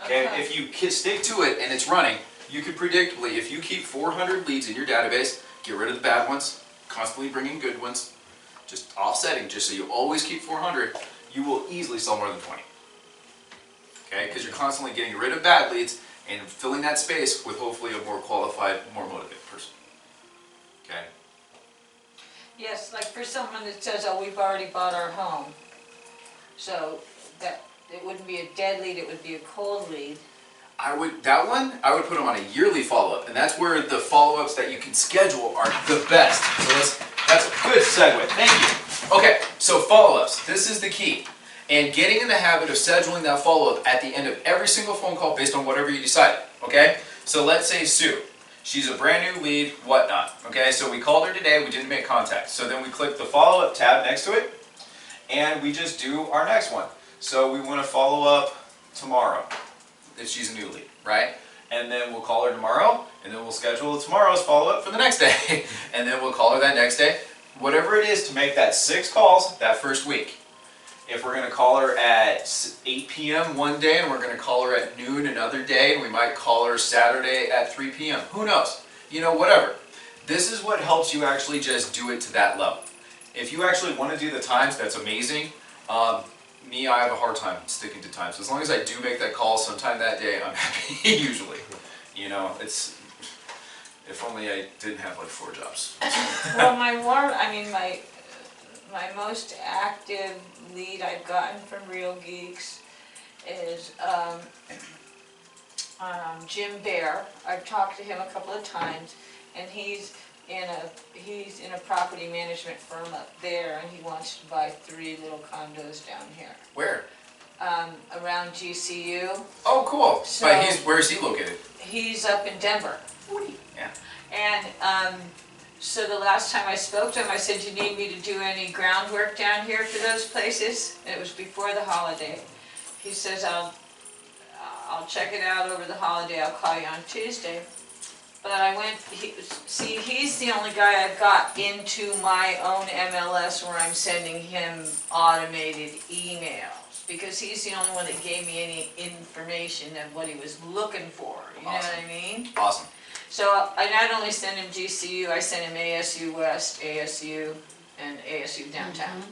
Okay? Okay. If you stick to it and it's running, you can predictably, if you keep 400 leads in your database, get rid of the bad ones, constantly bringing good ones, just offsetting, just so you always keep 400, you will easily sell more than 20. Okay? Because you're constantly getting rid of bad leads and filling that space with hopefully a more qualified, more motivated person. Okay? Yes, like for someone that says, oh, we've already bought our home. So that, it wouldn't be a dead lead, it would be a cold lead. I would put them on a yearly follow-up, and that's where the follow-ups that you can schedule are the best. So that's a good segue, thank you. Okay, so follow-ups, this is the key. And getting in the habit of scheduling that follow-up at the end of every single phone call based on whatever you decide, okay? So let's say Sue, she's a brand new lead, whatnot, okay? So we called her today, we didn't make contact. So then we click the follow-up tab next to it, and we just do our next one. So we want to follow up tomorrow, if she's a new lead, right? And then we'll call her tomorrow, and then we'll schedule tomorrow's follow-up for the next day. And then we'll call her that next day. Whatever it is to make that 6 calls that first week. If we're going to call her at 8 p.m. one day, and we're going to call her at noon another day, and we might call her Saturday at 3 p.m. Who knows? You know, whatever. This is what helps you actually just do it to that level. If you actually want to do the times, that's amazing. I have a hard time sticking to times. As long as I do make that call sometime that day, I'm happy, usually. You know, it's, if only I didn't have like 4 jobs. Well, my most active lead I've gotten from Real Geeks is Jim Bear. I've talked to him a couple of times, and he's in a property management firm up there, and he wants to buy 3 little condos down here. Where? Around GCU. Oh, cool. So- But where is he located? He's up in Denver. Yeah. And so the last time I spoke to him, I said, "Do you need me to do any groundwork down here for those places?" And it was before the holiday. He says, I'll check it out over the holiday, I'll call you on Tuesday. But I went, he's the only guy I've got into my own MLS where I'm sending him automated emails. Because he's the only one that gave me any information of what he was looking for, you know what I mean? Awesome. So I not only send him GCU, I send him ASU West, ASU, and ASU Downtown.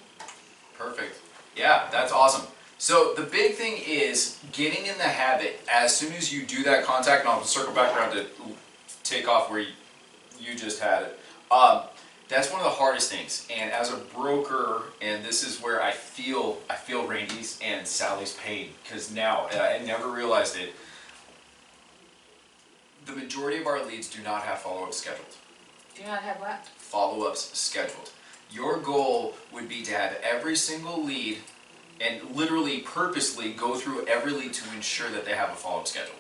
Perfect. Yeah, that's awesome. So the big thing is getting in the habit as soon as you do that contact, and I'll circle back around to take off where you just had it. That's one of the hardest things. And as a broker, and this is where I feel Randy's and Sally's pain, because now, and I never realized it, the majority of our leads do not have follow-ups scheduled. Do not have what? Follow-ups scheduled. Your goal would be to have every single lead and literally purposely go through every lead to ensure that they have a follow-up scheduled.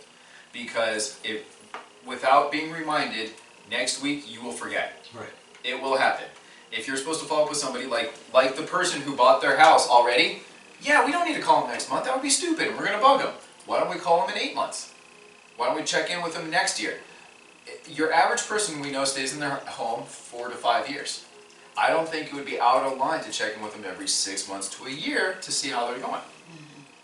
Because if, without being reminded, next week you will forget. Right. It will happen. If you're supposed to follow up with somebody like the person who bought their house already, yeah, we don't need to call them next month. That would be stupid. We're going to bug them. Why don't we call them in 8 months? Why don't we check in with them next year? Your average person we know stays in their home 4 to 5 years. I don't think it would be out of line to check in with them every 6 months to a year to see how they're going,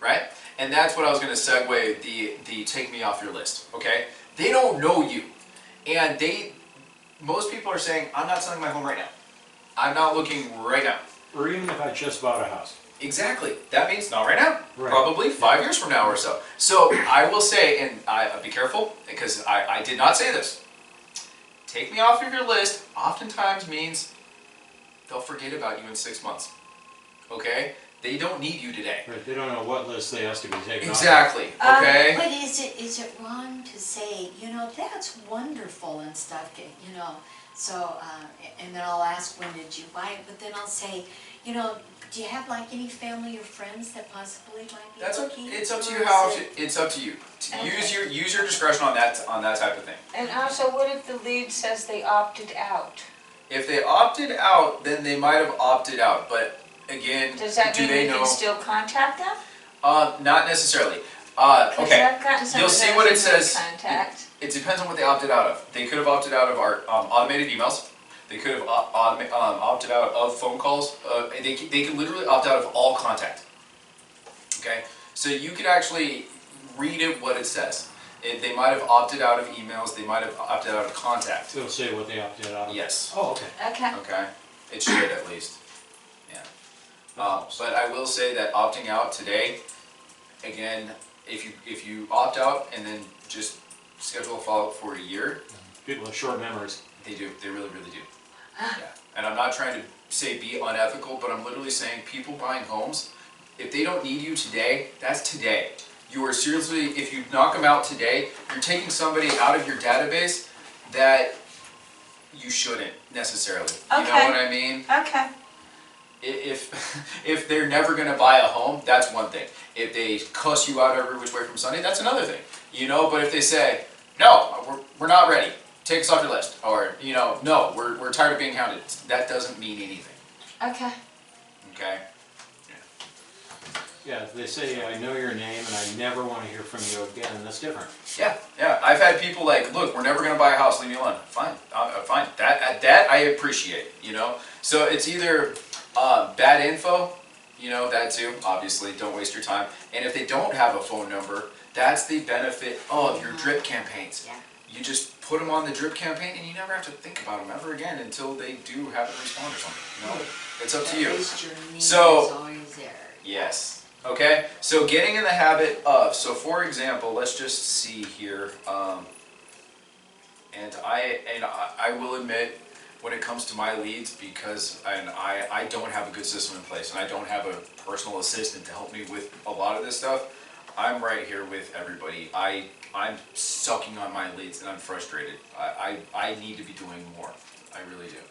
right? And that's what I was going to segue the take me off your list, okay? They don't know you, and most people are saying, I'm not selling my home right now. I'm not looking right now. Or even if I just bought a house. Exactly. That means not right now. Right. Probably 5 years from now or so. So I will say, and be careful, because I did not say this. Take me off of your list oftentimes means they'll forget about you in 6 months. Okay? They don't need you today. Right, they don't know what list they ask to be taken off. Exactly. Okay? But is it wrong to say, that's wonderful and stuff, so, and then I'll ask, when did you buy it? But then I'll say, do you have like any family or friends that possibly might be looking? It's up to Or you is it's up to you. Okay. Use your discretion on that type of thing. And also, what if the lead says they opted out? If they opted out, then they might have opted out. But again, Does that do mean they we know? can still contact them? Not necessarily. 'Cause Okay. I've gotten some You'll of see those what it in says. Contact. It depends on what they opted out of. They could have opted out of our automated emails. They could have opted out of phone calls. They can literally opt out of all contact. Okay? So you could actually read it what it says. They might have opted out of emails. They might have opted out of contact. They'll say what they opted out of. Yes. Oh, okay. Okay. Okay? It should at least. Yeah. But I will say that opting out today, again, if you opt out and then just schedule a follow-up for a year, People have short memories. they do. They really, really do. Yeah. And I'm not trying to say be unethical, but I'm literally saying people buying homes, if they don't need you today, that's today. You are seriously, if you knock them out today, you're taking somebody out of your database that you shouldn't necessarily. You know Okay. what I mean? Okay. If they're never going to buy a home, that's one thing. If they cuss you out every which way from Sunday, that's another thing. But if they say, no, we're not ready, take us off your list, or no, we're tired of being hounded, that doesn't mean anything. Okay. Okay? Yeah, if they say, I know your name and I never want to hear from you again, that's different. Yeah. I've had people like, look, we're never going to buy a house, leave me alone. Fine, fine. That I appreciate. So it's either bad info, that too. Obviously, don't waste your time. And if they don't have a phone number, that's the benefit of your drip campaigns. Yeah. You just put them on the drip campaign, and you never have to think about them ever again until they do have a respond or something. It's up to you. At least your name So- is always there. Yes. Okay. So getting in the habit of. So for example, let's just see here. And I will admit, when it comes to my leads, because I don't have a good system in place, and I don't have a personal assistant to help me with a lot of this stuff. I'm right here with everybody. I'm sucking on my leads, and I'm frustrated. I need to be doing more. I really do.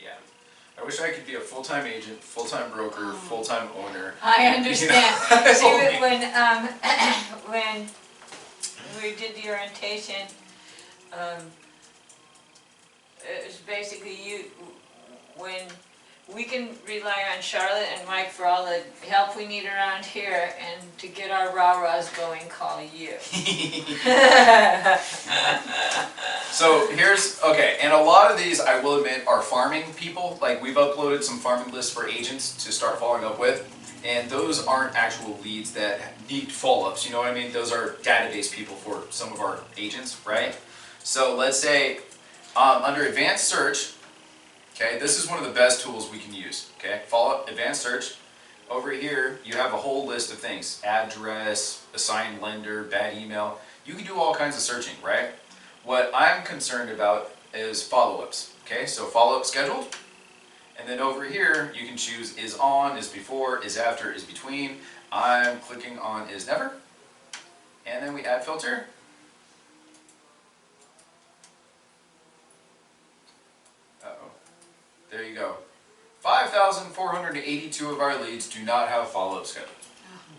Yeah. I wish I could be a full-time agent, full-time broker, full-time owner. I understand. See, when we did the orientation, it was basically when we can rely on Charlotte and Mike for all the help we need around here, and to get our rah-rahs going, call you. So okay, and a lot of these, I will admit, are farming people. Like, we've uploaded some farming lists for agents to start following up with, and those aren't actual leads that need follow-ups, you know what I mean? Those are database people for some of our agents, right? So let's say, under advanced search, okay, this is one of the best tools we can use, okay? Follow-up, advanced search. over here, you have a whole list of things. Address, assigned lender, bad email. You can do all kinds of searching, right? What I'm concerned about is follow-ups. Okay, so follow-up scheduled. And then over here, you can choose is on, is before, is after, is between. I'm clicking on is never. And then we add filter. Uh-oh. There you go. 5,482 of our leads do not have follow-up scheduled.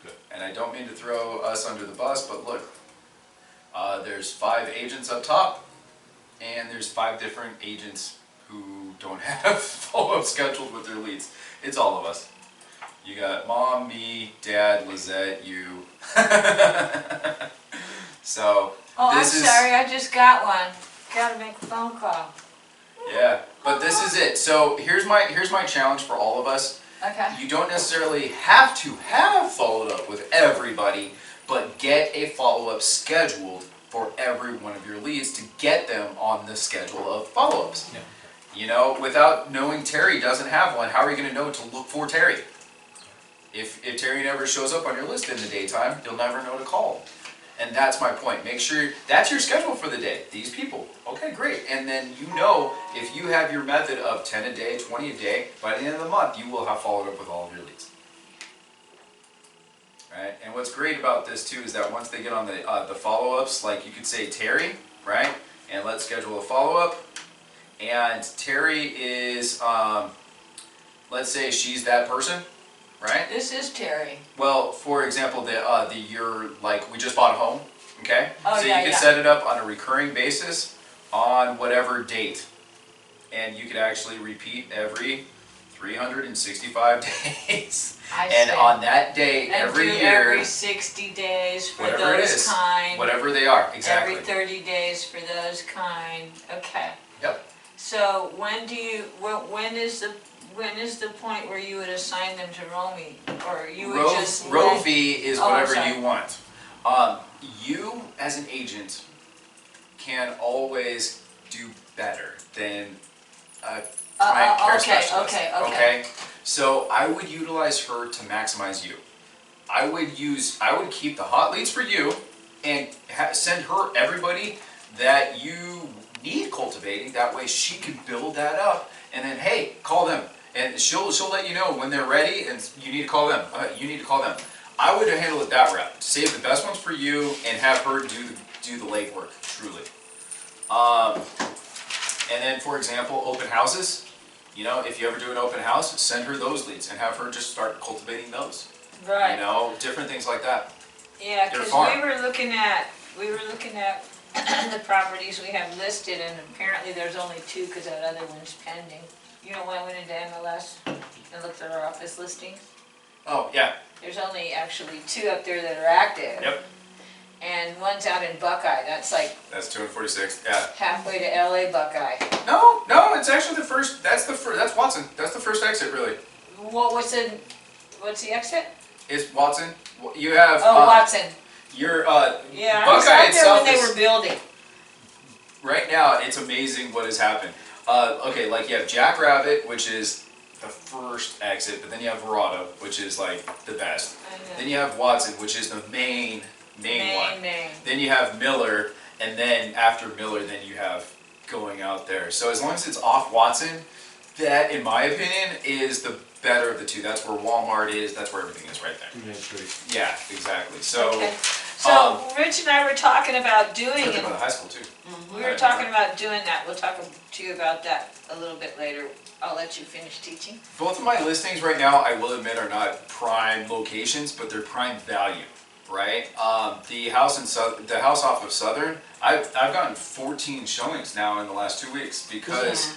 Good. And I don't mean to throw us under the bus, but look, there's 5 agents up top, and there's 5 different agents who don't have follow-up scheduled with their leads. It's all of us. You got mom, me, dad, Lizette, you. So, Oh, I'm this is, sorry, I just got one. Gotta make a phone call. yeah, but this is it. So here's my challenge for all of us. Okay. You don't necessarily have to have followed up with everybody, but get a follow-up scheduled for every one of your leads to get them on the schedule of follow-ups. Yeah. You know, without knowing Terry doesn't have one, how are you going to know to look for Terry? If Terry never shows up on your list in the daytime, you'll never know to call. And that's my point. Make sure that's your schedule for the day. These people. Okay, great. And then you know if you have your method of 10 a day, 20 a day, by the end of the month, you will have followed up with all of your leads. Right? And what's great about this too is that once they get on the follow-ups, like you could say Terry, right? And let's schedule a follow-up. And Terry is, let's say she's that person, right? This is Terry. Well, for example, you're like, we just bought a home, okay? Oh, so yeah, you could yeah. set it up on a recurring basis on whatever date. And you could actually repeat every 365 days. I And see. on that day, And every do year, every 60 days for whatever it those is, kind. whatever they are, exactly. Every 30 days for those kind. Okay. Yep. So when is the point where you would assign them to Romy, or you would just Row let- fee is Oh, I'm whatever sorry. you want. You, as an agent, can always do better than a client care specialist. okay. So I would utilize her to maximize you. I would keep the hot leads for you and send her everybody that you need cultivating. That way she can build that up, and then hey, call them, and she'll let you know when they're ready, and you need to call them. You need to call them. I would handle it that route. Save the best ones for you, and have her do the legwork. Truly. And then, for example, open houses. You know, if you ever do an open house, send her those leads and have her just start cultivating those. Right. You know, different things like that. Yeah, They're because farm. we were looking at the properties we have listed, and apparently there's only 2 because that other one's pending. You know, when I went into MLS and looked at our office listings, Oh, yeah. there's only actually 2 up there that are active. Yep. And one's out in Buckeye. That's like That's 246. Yeah. halfway to LA Buckeye. No, it's actually the first. That's Watson. That's the first exit, really. What's the exit? It's Watson. You have. Oh, Watson. Your Yeah, I was Buckeye out there itself when they is- were building. Right now, it's amazing what has happened. Okay, like you have Jackrabbit, which is the first exit, but then you have Verado, which is like the best. I know. Then you have Watson, which is the main one. Main. Then you have Miller, and then after Miller, then you have going out there. So as long as it's off Watson, that, in my opinion, is the better of the 2. That's where Walmart is. That's where everything is right there. Main Street. Yeah, exactly. So Okay. So Rich and I were talking about doing think it. about the high school too. We were talking about doing that. We'll talk to you about that a little bit later. I'll let you finish teaching. Both of my listings right now, I will admit, are not prime locations, but they're prime value, right? The house off of Southern, I've gotten 14 showings now in the last 2 weeks because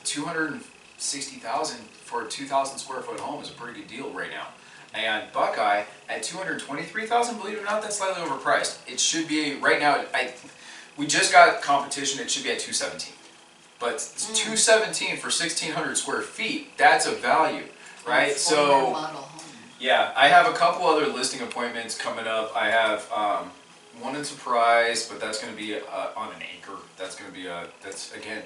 260,000 for a 2,000 square foot home is a pretty good deal right now. And Buckeye at 223,000, believe it or not, that's slightly overpriced. It should be right now. We just got competition. It should be at 217, but 217 for 1,600 square feet. That's a value, right? So. Model home. Yeah, I have a couple other listing appointments coming up. I have one in Surprise, but that's going to be on an acre. That's going to be that's again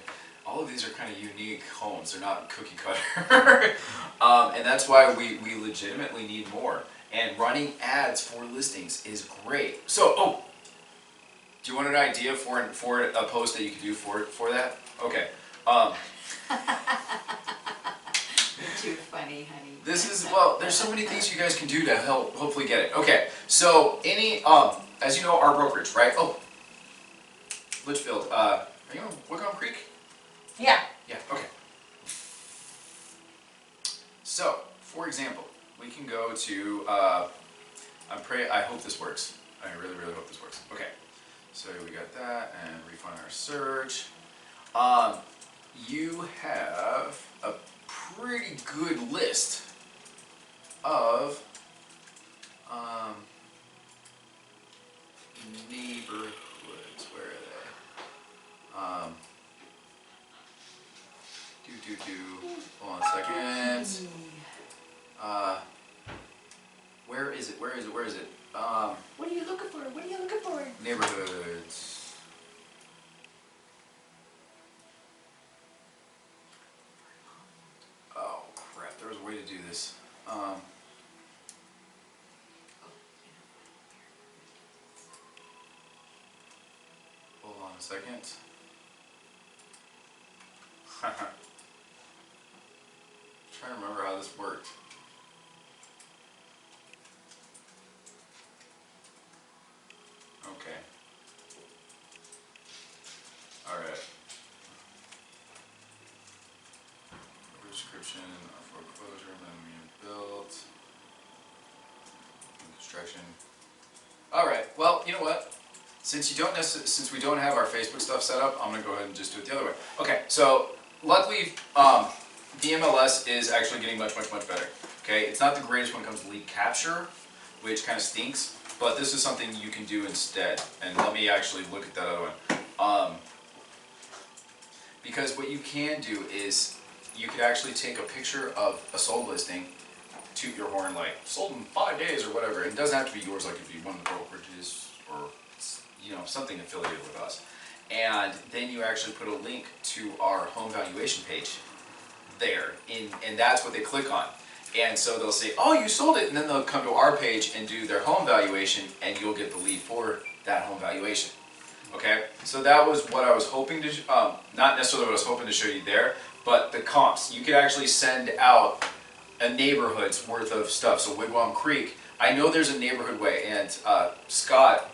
all of these are kind of unique homes. They're not cookie cutter. And that's why we legitimately need more. And running ads for listings is great. So, do you want an idea for a post that you could do for that? Okay. You're too funny, honey. This is, well, there's so many things you guys can do to help hopefully get it. Okay, so as you know, our brokerage, right? Oh, Litchfield, are you on Wigwam Creek? Yeah, Yeah, okay. So, for example, we can go to, I hope this works. I really, really hope this works. Okay, so we got that, and refine our search. You have a pretty good list of neighborhoods. Where are they? Hold on a second. Where is it? Where is it? Where is it? What are you looking for? What are you looking for? Neighborhoods. Oh crap! There was a way to do this. Hold on a second. Trying to remember how this worked. Okay. All right. Description, foreclosure, then we built. Construction. All right. Well, you know what? Since we don't have our Facebook stuff set up, I'm gonna go ahead and just do it the other way. Okay. So luckily, the MLS is actually getting much better. Okay. It's not the greatest when it comes to lead capture, which kind of stinks. But this is something you can do instead. And let me actually look at that other one. Because what you can do is you could actually take a picture of a sold listing, toot your horn like sold in 5 days or whatever. It doesn't have to be yours, like if you one of the brokerages or something affiliated with us. And then you actually put a link to our home valuation page there, and that's what they click on. And so they'll say, oh, you sold it, and then they'll come to our page and do their home valuation, and you'll get the lead for that home valuation. Okay, so that was what I was hoping to, not necessarily what I was hoping to show you there, but the comps. You could actually send out a neighborhood's worth of stuff. So Wigwam Creek, I know there's a neighborhood way, and Scott,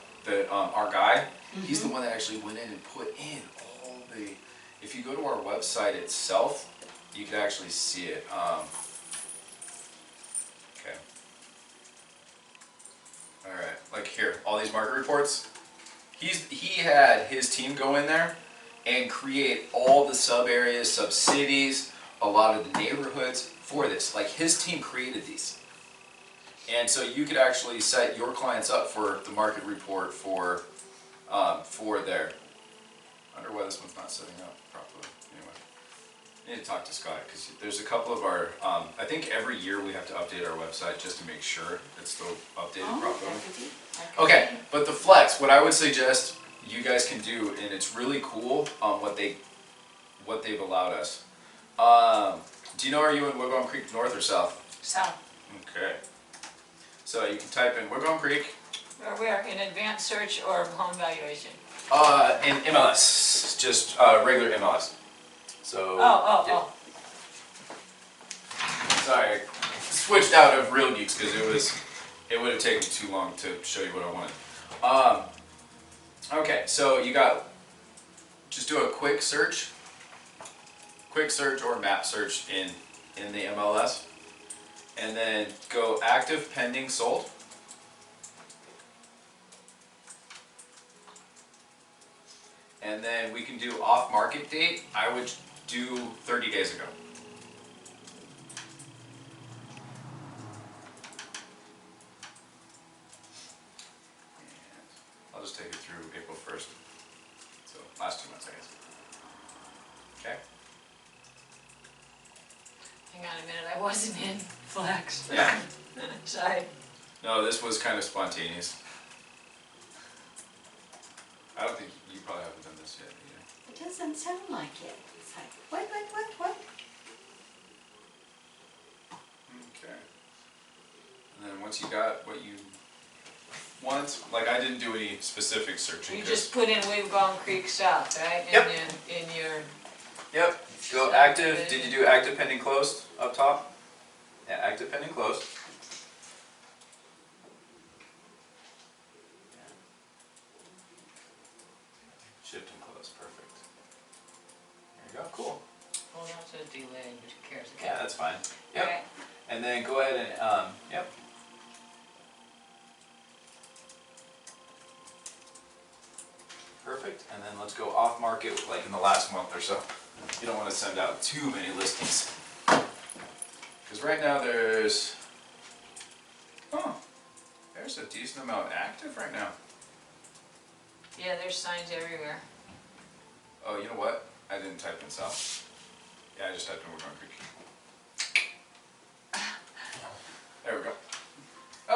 our guy, he's the one that actually went in and put in all the, if you go to our website itself, you can actually see it. Okay. All right, like here, all these market reports. He had his team go in there and create all the sub areas, sub cities, a lot of the neighborhoods for this. Like his team created these. And so you could actually set your clients up for the market report for their, I wonder why this one's not setting up properly. Anyway, I need to talk to Scott because there's a couple of our, I think every year we have to update our website just to make sure it's still updated properly. Okay, but the flex, what I would suggest you guys can do, and it's really cool what they've allowed us. Do you know, are you in Wigwam Creek North or South? South. Okay. So you can type in Wigwam Creek. Where, in advanced search or home valuation? In MLS, just regular MLS. So. Oh. Sorry, I switched out of Real Geeks because it would have taken too long to show you what I wanted. Okay, so you got, just do a quick search or map search in the MLS, and then go active, pending, sold. And then we can do off market date. I would do 30 days ago. I'll just take it through April 1st. So last 2 months, I guess. Okay. Hang on a minute, I wasn't in Flex. Yeah. Sorry. No, this was kind of spontaneous. I don't think you probably haven't done this yet either. It does doesn't sound like it. It's like, what? Okay. And then once you got what you want, like I didn't do any specific searching. You 'cause- just put in Wigwam Creek South, right? Yep. In your, Yep, go active, did you do active pending closed up top? Yeah, active pending closed. Shift and close, perfect. There you go, cool. oh, that's a delay, but who cares? Okay. Yeah, that's fine. Yep, Alright. and then go ahead and, yep. Perfect, and then let's go off market like in the last month or so. You don't want to send out too many listings. Because right now there's a decent amount active right now. Yeah, there's signs everywhere. Oh, you know what? I didn't type in south. Yeah, I just typed in Woodrun Creek. There we go.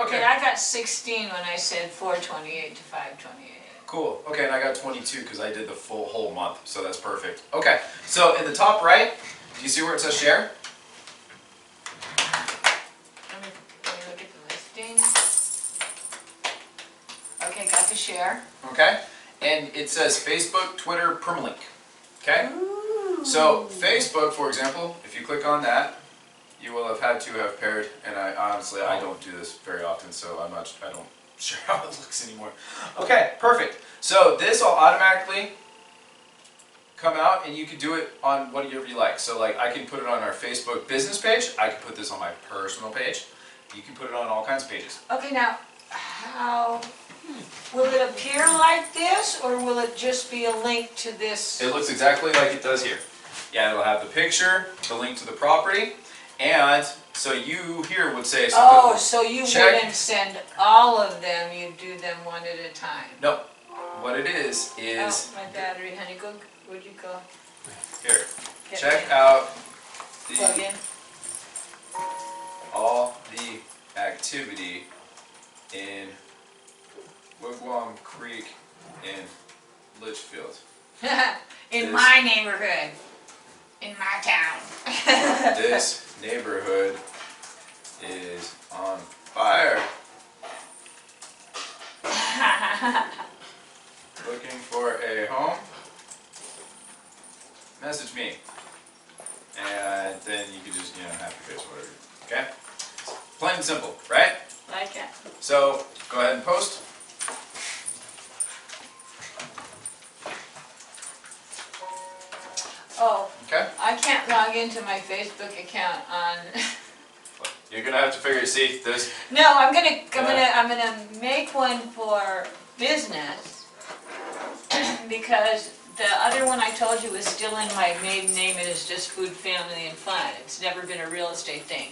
Okay. Yeah, I got 16 when I said 428 to 528. Cool. Okay, and I got 22 because I did the whole month, so that's perfect. Okay, so in the top right, do you see where it says share? Let me look at the listing. Okay, got the share. Okay, and it says Facebook, Twitter, permalink. Okay, so Facebook, for example, if you click on that, you will have had to have paired, and I honestly don't do this very often, so I don't sure how it looks anymore. Okay, perfect. So this will automatically come out, and you can do it on whatever you like. So like I can put it on our Facebook business page. I can put this on my personal page. You can put it on all kinds of pages. Okay, now, how, will it appear like this, or will it just be a link to this? It looks exactly like it does here. Yeah, it'll have the picture, the link to the property, and so you here would say. Oh, so you check. wouldn't send all of them, you do them one at a time? No, what it is Oh, my battery, honey, go, where'd you go? here. Get Check me. out Plug the in. all the activity in Wigwam Creek in Litchfield. In This- my neighborhood, in my town. This neighborhood is on fire. Looking for a home? Message me. And then you can just, happy face, whatever. Okay? Plain and simple, right? Like it. So, go ahead and post. Oh, Okay? I can't log into my Facebook account on, You're gonna have to see this. no, I'm gonna make one for business because the other one I told you was still in my maiden name, it is just food, family, and fun. It's never been a real estate thing.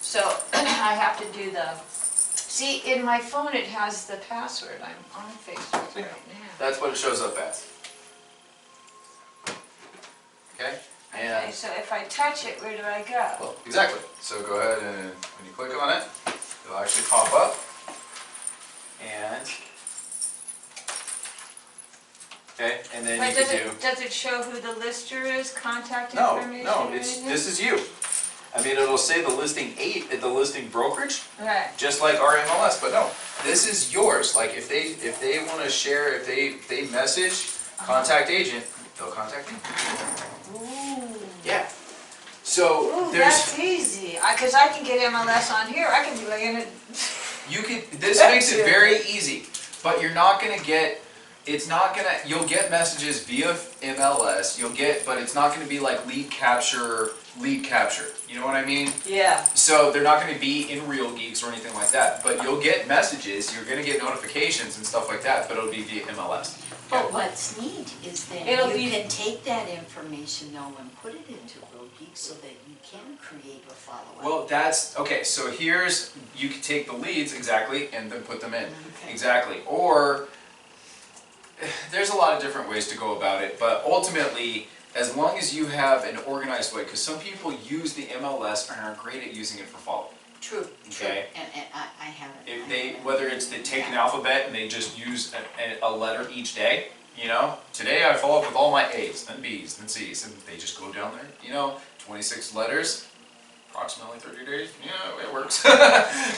So I have to do see, in my phone it has the password, I'm on Facebook right now. That's what it shows up as. Okay? Okay, And, so if I touch it, where do I go? well, exactly. So go ahead and when you click on it, it'll actually pop up. And, okay, and then But you can do. does it show who the lister is, contact No, information? no, or anything? this is you. I mean, it'll say the listing the listing brokerage, Right. just like our MLS, but no, this is yours. Like if they want to share, if they message contact agent, they'll contact me. Ooh. Yeah. So Ooh, there's that's easy, cause I can get MLS on here, I can be like in it. this makes it very easy, but you're not gonna get. You'll get messages via MLS. But it's not gonna be like lead capture. You know what I mean? Yeah. So they're not going to be in Real Geeks or anything like that, but you'll get messages, you're going to get notifications and stuff like that, but it'll be via MLS. But what's neat is then It'll you be- can take that information though and put it into Real Geek so that you can create a follow-up. Well, that's, okay, so you can take the leads, exactly, and then put them in. Okay. Exactly. Or, there's a lot of different ways to go about it, but ultimately, as long as you have an organized way, because some people use the MLS and are great at using it for follow-up. True. Okay? And I haven't. If whether it's they take an alphabet and they just use a letter each day, You know, today I follow up with all my A's, then B's, then C's, and they just go down there. You know, 26 letters, approximately 30 days. Yeah, it works.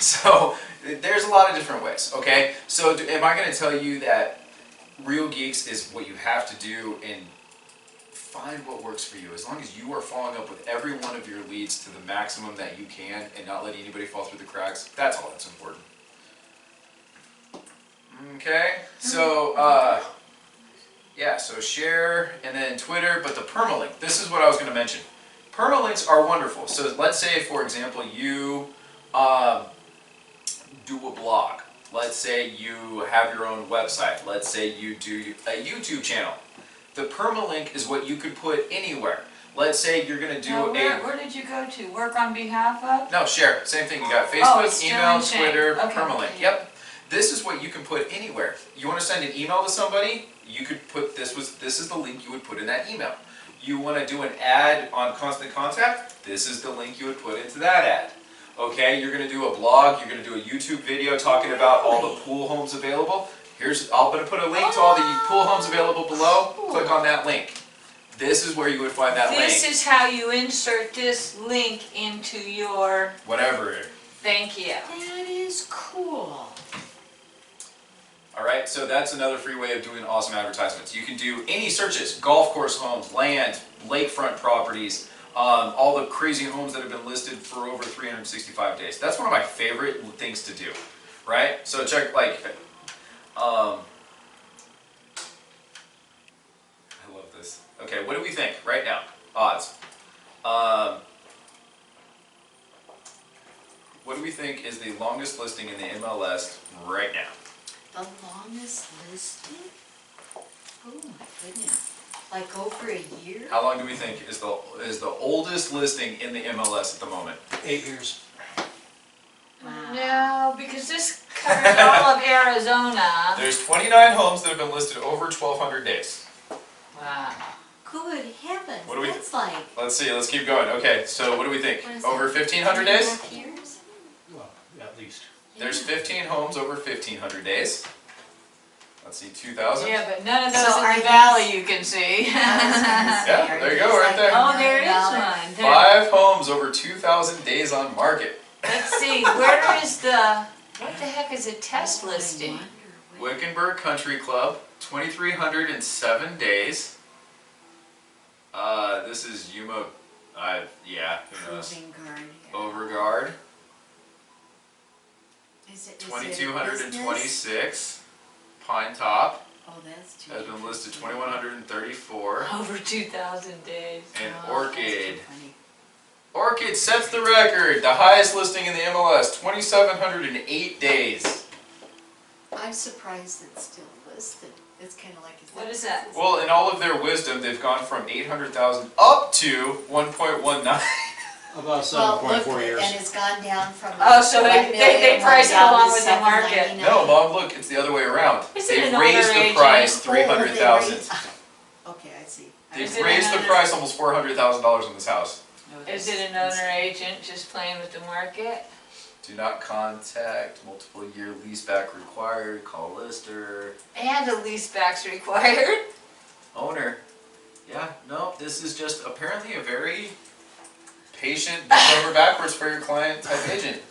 So there's a lot of different ways. Okay, so am I going to tell you that Real Geeks is what you have to do and find what works for you? As long as you are following up with every one of your leads to the maximum that you can and not letting anybody fall through the cracks, that's all that's important. Okay, so yeah, so share and then Twitter, but the permalink, this is what I was going to mention. Permalinks are wonderful. So let's say, for example, you do a blog. Let's say you have your own website. Let's say you do a YouTube channel. The permalink is what you could put anywhere. Let's say you're going to do Now, where did you go to? Work on behalf of? No, share. Same thing. You got Oh, Facebook, it's still email, in chain. Twitter, Okay. permalink. Yep. This is what you can put anywhere. You want to send an email to somebody? You could put this is the link you would put in that email. You want to do an ad on Constant Contact? This is the link you would put into that ad. Okay, you're going to do a blog, you're going to do a YouTube video talking about all the pool homes available. I'm going to put a link to all the pool homes available below. Click on that link. This is where you would find that This link. is how you insert this link into your, Whatever. thank you. That is cool. Alright, so that's another free way of doing awesome advertisements. You can do any searches, golf course homes, land, lakefront properties, all the crazy homes that have been listed for over 365 days. That's one of my favorite things to do, right? So check, like, I love this. Okay, what do we think right now? Odds. What do we think is the longest listing in the MLS right now? The longest listing? Oh my goodness. Like over a year? How long do we think is the oldest listing in the MLS at the moment? 8 years. Wow. No, because this covers all of Arizona. There's 29 homes that have been listed over 1,200 days. Wow. Good heavens, What do we that's like, Let's see, let's keep going. Okay, so what do we think? what is Over that, 1,500 2.5 days? years? Well, at least. There's 15 homes over 1,500 days. Let's see, 2,000? Yeah, but none of So those are in the these- valley you can see. I was gonna say, Yeah, are there you these go, right like there. Oh, there is $1 one. There- 5 homes over 2,000 days on market. Let's see, where is what the heck is a test listing? Wickenburg Country Club, 2,307 days. This is Yuma, yeah, who knows? Proving guard. Overguard, Is it a 2,226. Pine Top business? Oh, that's too. has been listed interesting. 2,134. Over 2,000 days. And Oh, that's too Orchid. funny. Orchid sets the record, the highest listing in the MLS, 2,708 days. I'm surprised it's still listed. It's kind of like. What is that? Well, in all of their wisdom, they've gone from 800,000 up to 1.19. About Well, 7.4 look, years. and it's gone down from. Oh, so they 1 million, price it down to along with the market. 799. No, Mom, look, it's the other way around. Is it They've an raised owner the agent? price Oh, they 300,000. raised- Okay, I see. They've Is it raised the another- price almost $400,000 in this house. Is it an owner agent just playing with the market? Do not contact, multiple year leaseback required, call lister. And a leaseback's required? Owner. Yeah, no, this is just apparently a very patient, bend over backwards for your client type agent.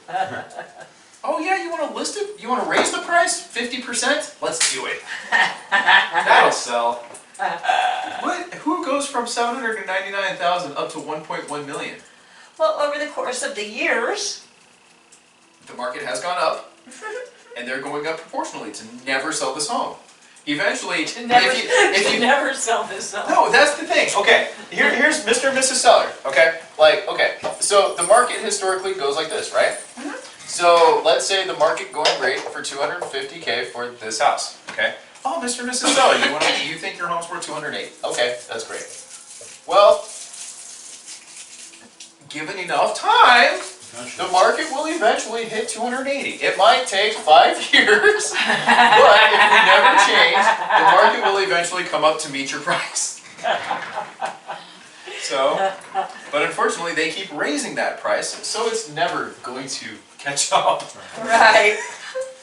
Oh yeah, you want to list it? You want to raise the price 50%? Let's do it. That'll sell. What? Who goes from 799,000 up to 1.1 million? Well, over the course of the years. The market has gone up, and they're going up proportionally to never sell this home. Eventually, To never, if you never sell this home. No, that's the thing. Okay, here's Mr. and Mrs. Seller. Okay, so the market historically goes like this, right? So let's say the market going great for 250K for this house. Okay. Oh, Mr. and Mrs. Seller, you think your home's worth 208? Okay, that's great. Well, given enough time, the market will eventually hit 280. It might take 5 years, but if we never change, the market will eventually come up to meet your price. So, but unfortunately, they keep raising that price, so it's never going to catch up. Right.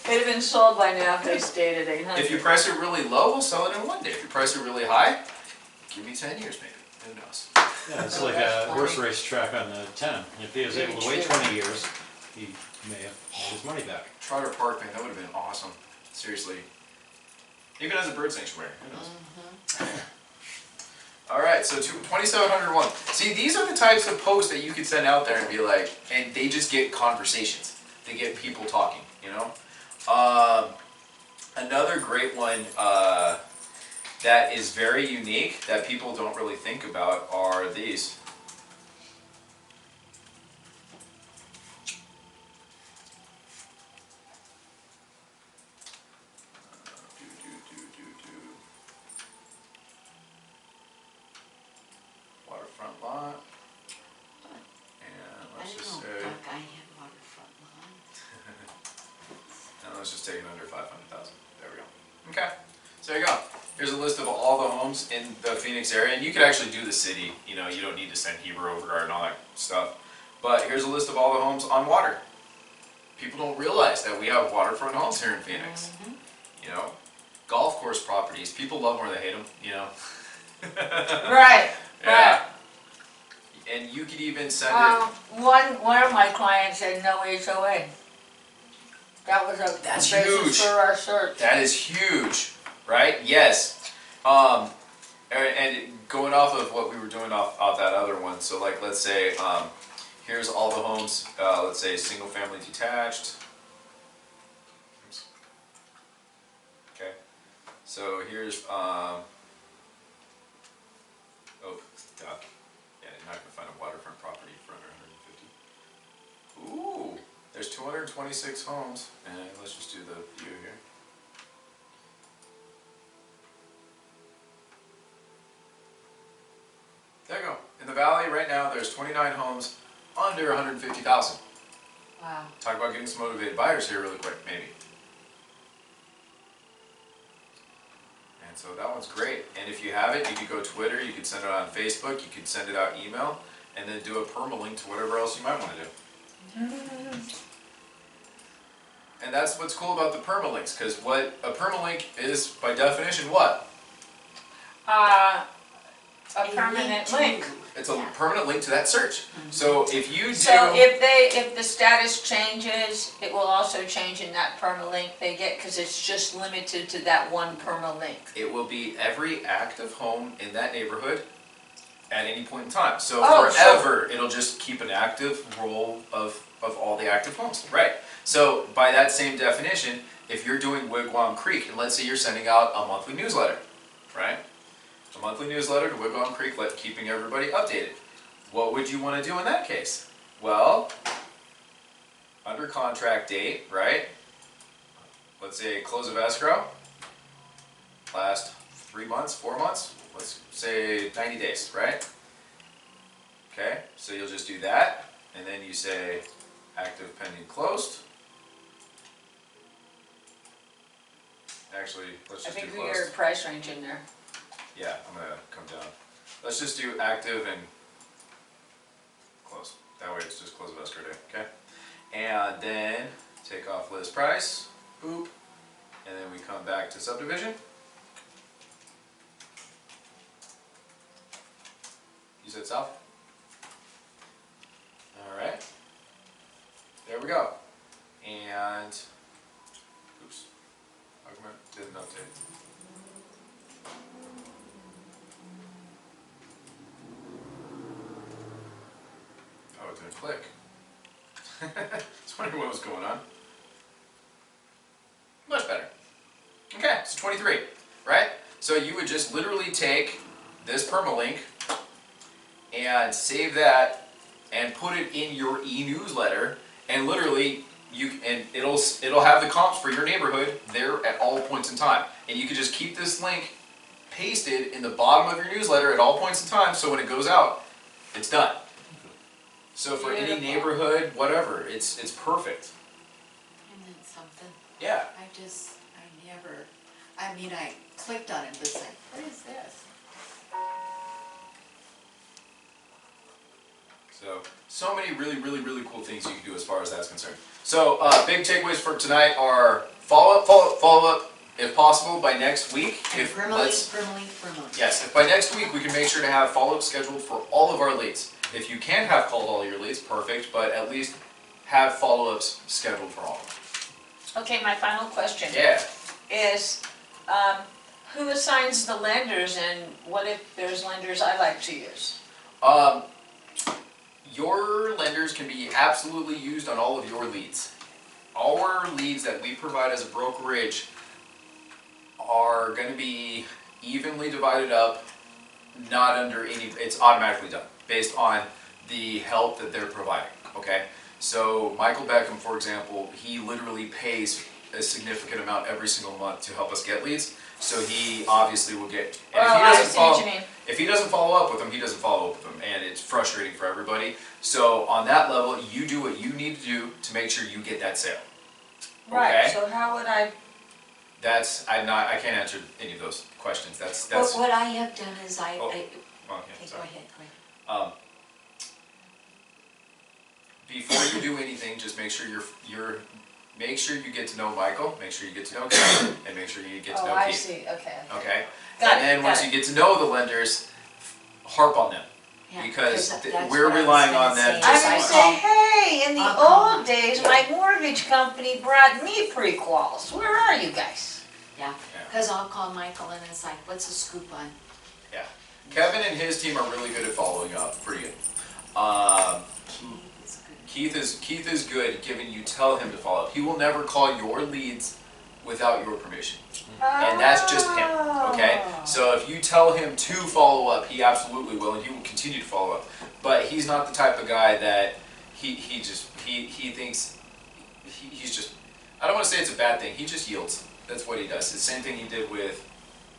It'd have been sold by now if they stayed at 800. If you price it really low, we'll sell it in one day. If you price it really high, give me 10 years maybe. Who knows? Yeah, it's Oh, like that's a funny. horse race track on the 10. If he was Very able to wait true. 20 years, he may have made his money back. Trotter Park, man, that would have been awesome. Seriously. Even as a bird sanctuary, who knows? All right, so 2701. See, these are the types of posts that you could send out there and be like, and they just get conversations. They get people talking, you know? Another great one that is very unique that people don't really think about are these. Waterfront lot. And I let's don't just know, say, Buckeye had waterfront lawn. and let's just take it under 500,000. There we go. Okay, so there you go. Here's a list of all the homes in the Phoenix area, and you could actually do the city. You know, you don't need to send Heber over and all that stuff. But here's a list of all the homes on water. People don't realize that we have waterfront homes here in Phoenix. You know, golf course properties. People love them or they hate them. You know. Right, Yeah. And you could even send it. One of my clients had no HOA. That was a That's basis huge. for our search. That is huge, right? Yes. And going off of what we were doing off that other one, so like let's say, here's all the homes, let's say single family detached. Oops. Okay. So here's, oh, duh. Yeah, you're not gonna find a waterfront property for under 150. Ooh, there's 226 homes, and let's just do the view here. There you go. In the valley right now, there's 29 homes under 150,000. Wow. Talk about getting some motivated buyers here really quick, maybe. And so that one's great. And if you have it, you could go Twitter, you could send it on Facebook, you could send it out email, and then do a permalink to whatever else you might want to do. And that's what's cool about the permalinks, because what a permalink is, by definition, what? A permanent link. It's a permanent link to that search. So if you do... So if the status changes, it will also change in that permalink they get, because it's just limited to that one permalink. It will be every active home in that neighborhood at any point in time. So Oh, forever, it'll just keep an active roll of all the active homes. Right. So by that same definition, if you're doing Wigwam Creek, and let's say you're sending out a monthly newsletter, right? A monthly newsletter to Wigwam Creek, keeping everybody updated. What would you want to do in that case? Well, under contract date, right? Let's say close of escrow, last 3 months, 4 months, let's say 90 days, right? Okay, so you'll just do that, and then you say active pending closed. Actually, let's I just do think we closed. got a price range in there. Yeah, I'm gonna come down. Let's just do active and close. That way it's just close of escrow day, okay? And then take off list price, boop, and then we come back to subdivision. You said south? Alright. There we go. And, oops, how come it didn't update? Oh, it didn't click. I was wondering what was going on. Much better. Okay, so 23, right? So you would just literally take this permalink and save that and put it in your e-newsletter, and literally it'll have the comps for your neighborhood there at all points in time. And you could just keep this link pasted in the bottom of your newsletter at all points in time, so when it goes out, it's done. So for any Beautiful. neighborhood, whatever, it's perfect. Isn't that something? Yeah. I clicked on it, but it's like, what is this? So So many really cool things you can do as far as that's concerned. So big takeaways for tonight are follow up, if possible by next week. If Yes, if by next week we can make sure to have follow-up scheduled for all of our leads. If you can have called all your leads, perfect, but at least have follow-ups scheduled for all of them. Okay, my final question Yeah. is, who assigns the lenders, and what if there's lenders I like to use? Your lenders can be absolutely used on all of your leads. Our leads that we provide as a brokerage are going to be evenly divided up, not under any, it's automatically done based on the help that they're providing, okay? So Michael Beckham, for example, he literally pays a significant amount every single month to help us get leads, so he obviously will get, and if he doesn't follow up with them, he doesn't follow up with them, and it's frustrating for everybody. So on that level, you do what you need to do to make sure you get that sale. Right, Okay? so how would I? I can't answer any of those questions. That's. What I have done is Okay, go sorry. ahead. Before you do anything, just make sure make sure you get to know Michael, make sure you get to know Kevin, and make sure you get to know Oh, I Keith. see, okay. Okay? Got And then it, once got you get to know the lenders, harp on them. Yeah, Because that's we're what I was relying gonna on them say. just I as would much. say, hey, in the Uh-huh. old days, my mortgage company brought me pre-quals. Where are you guys? Yeah, because I'll call Michael and it's like, what's the scoop on? Yeah. Kevin and his team are really good at following up, pretty good. Keith is good giving you, tell him to follow up. He will never call your leads without your permission. And that's just him, okay? So if you tell him to follow up, he absolutely will, and he will continue to follow up. But he's not the type of guy that he thinks, he's just, I don't want to say it's a bad thing, he just yields. That's what he does. It's the same thing he did with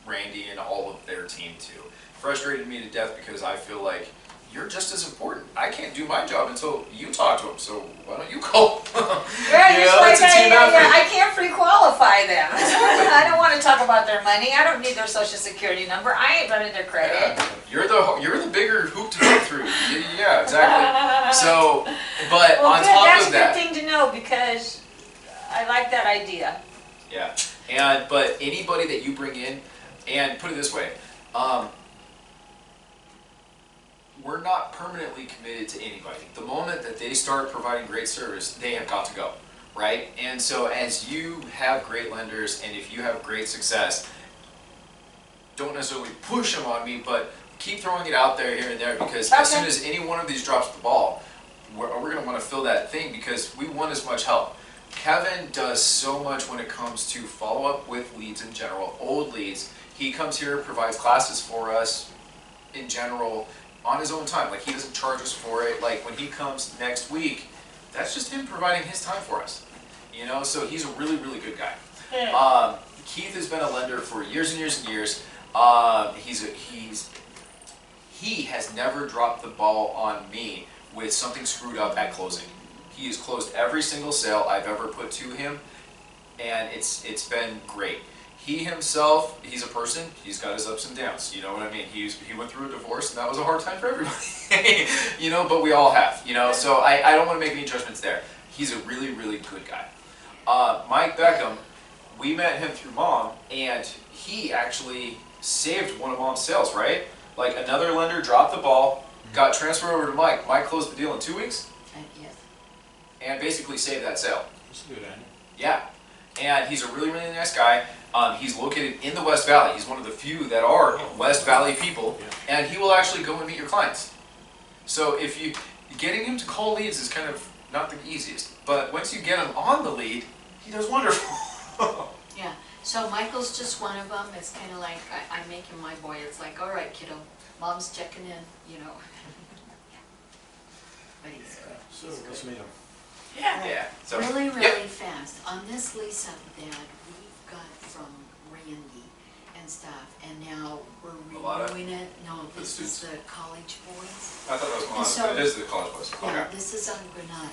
Randy and all of their team too. Frustrated me to death because I feel like you're just as important. I can't do my job until you talk to him, so why don't you call? Right, You it's know, like it's a team effort. I can't pre-qualify them. I don't want to talk about their money. I don't need their social security number. I ain't running their credit. Yeah. You're the bigger hoop to jump through. Yeah, exactly. So, but Well, on good. top That's of a that, good thing to know because I like that idea. yeah. But anybody that you bring in, and put it this way, we're not permanently committed to anybody. The moment that they start providing great service, they have got to go, right? And so as you have great lenders and if you have great success, don't necessarily push them on me, but keep throwing it out there here and there because as soon as any one of these drops the ball, we're going to want to fill that thing because we want as much help. Kevin does so much when it comes to follow up with leads in general, old leads. He comes here, provides classes for us in general, on his own time. Like, he doesn't charge us for it. Like, when he comes next week, that's just him providing his time for us. You know, so he's a really good guy. Keith has been a lender for years and years and years. He has never dropped the ball on me with something screwed up at closing. He has closed every single sale I've ever put to him, and it's been great. He himself, he's a person, he's got his ups and downs, you know what I mean? He went through a divorce, and that was a hard time for everybody, you know, but we all have, you know, so I don't want to make any judgments there. He's a really good guy. Mike Beckham, we met him through Mom, and he actually saved one of Mom's sales, right? Like, another lender dropped the ball, got transferred over to Mike. Mike closed the deal in 2 weeks, Yes. and basically saved that sale. That's a good idea. Yeah, and he's a really nice guy. He's located in the West Valley. He's one of the few that are West Valley people, and he will actually go and meet your clients. So getting him to call leads is kind of not the easiest, but once you get him on the lead, he does wonderful. Yeah, so Michael's just one of them. It's kind of like, I make him my boy. It's like, all right, kiddo, Mom's checking in, you know. Yeah. But he's good. So let's meet him. Yeah. So Really yep. fast, on this lease up that we've got from Randy and stuff, and now we're A lot of- renewing it. No, the this is students. the college boys. I thought that was And one. so- It is the college boys. Yeah, Okay. this is on Granada.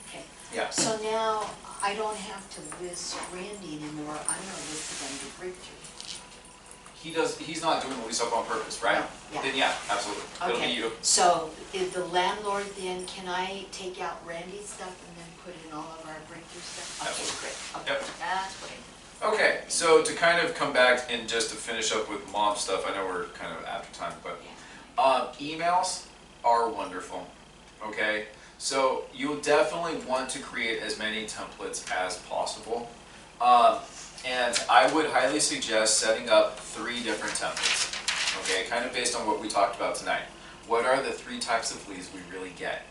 Okay. Yeah. So now I don't have to list Randy anymore. I'm gonna list it under Breakthrough. he's not doing the lease up on purpose, right? Yeah. Then yeah, absolutely. It'll be Okay, you. so if the landlord then, can I take out Randy's stuff and then put in all of our breaker stuff? Okay, Absolutely. great. Yep. Okay, that's what I need. Okay, so to kind of come back and just to finish up with mom stuff, I know we're kind of after time, but emails are wonderful, okay? So you'll definitely want to create as many templates as possible. And I would highly suggest setting up 3 different templates, okay? Kind of based on what we talked about tonight. What are the 3 types of leads we really get?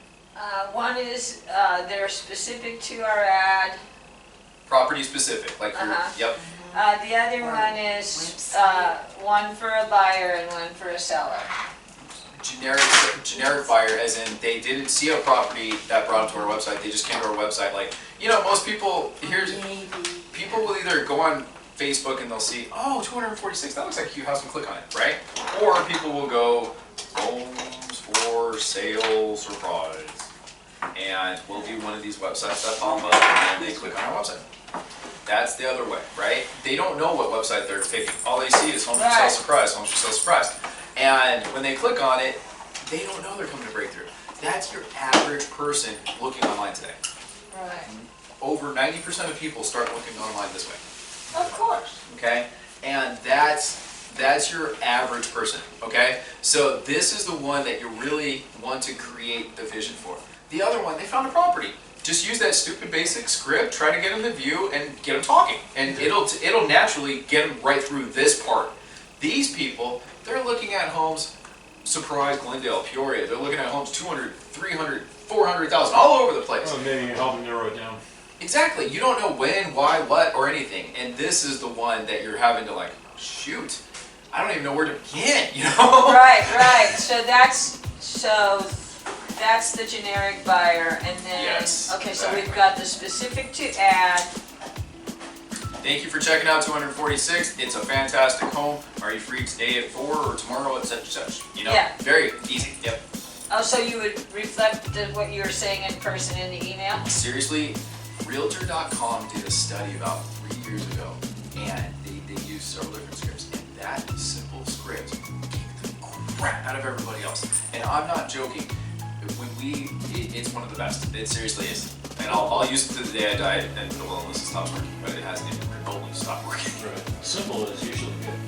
One is, they're specific to our ad. Property specific, like your, yep. The other one is, one for a buyer and one for a seller. Generic buyer, as in they didn't see a property that brought them to our website, they just came to our website. Like, you know, most people, people will either go on Facebook and they'll see, oh, 246, that looks like a cute house, and click on it, right? Or people will go, homes for sale surprise, and we'll do one of these websites that pop up and they click on our website. That's the other way, right? They don't know what website they're picking. All they see is homes for sale surprise, homes for sale surprise. And when they click on it, they don't know they're coming to Breakthrough. That's your average person looking online today. Right. Over 90% of people start looking online this way, Of course. okay? And that's your average person, okay? So this is the one that you really want to create the vision for. The other one, they found a property. Just use that stupid basic script, try to get them to view and get them talking. And it'll naturally get them right through this part. These people, they're looking at homes, surprise, Glendale, Peoria. They're looking at homes 200, 300, 400,000, all over the place. Well, maybe help them narrow it down. Exactly. You don't know when, why, what, or anything. And this is the one that you're having to like, shoot, I don't even know where to begin, you know? Right. So that's the generic buyer, and then, Yes, okay, so exactly. we've got the specific to ad. Thank you for checking out 246. It's a fantastic home. Are you free today at 4 or tomorrow at such and such? You know, Yeah. very easy. Yep. Oh, so you would reflect what you were saying in person in the email? Seriously, Realtor.com did a study about 3 years ago, and they used several different scripts, and that simple script kicked the crap out of everybody else. And I'm not joking. It's one of the best. It seriously is. And I'll use it to the day I die, and the wellness stops working, but it hasn't even remotely stopped working. Right. Simple is usually good.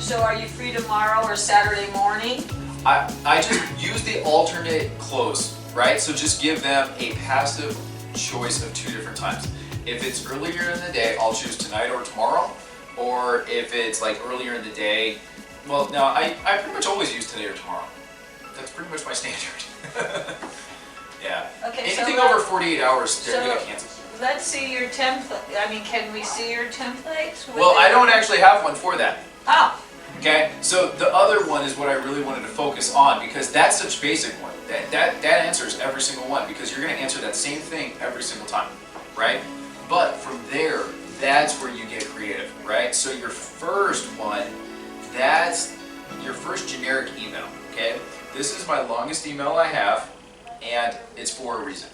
So are you free tomorrow or Saturday morning? I just use the alternate close, right? So just give them a passive choice of 2 different times. If it's earlier in the day, I'll choose tonight or tomorrow. Or if it's like earlier in the day, well, no, I pretty much always use today or tomorrow. That's pretty much my standard. Yeah. Okay, Anything so over 48 hours, they're gonna cancel. Let's see your template. I mean, can we see your templates? Well, I don't actually have one for that. Oh, Okay, so the other one is what I really wanted to focus on because that's such a basic one. That answers every single one because you're going to answer that same thing every single time, right? But from there, that's where you get creative, right? So your first one, that's your first generic email, okay? This is my longest email I have, and it's for a reason.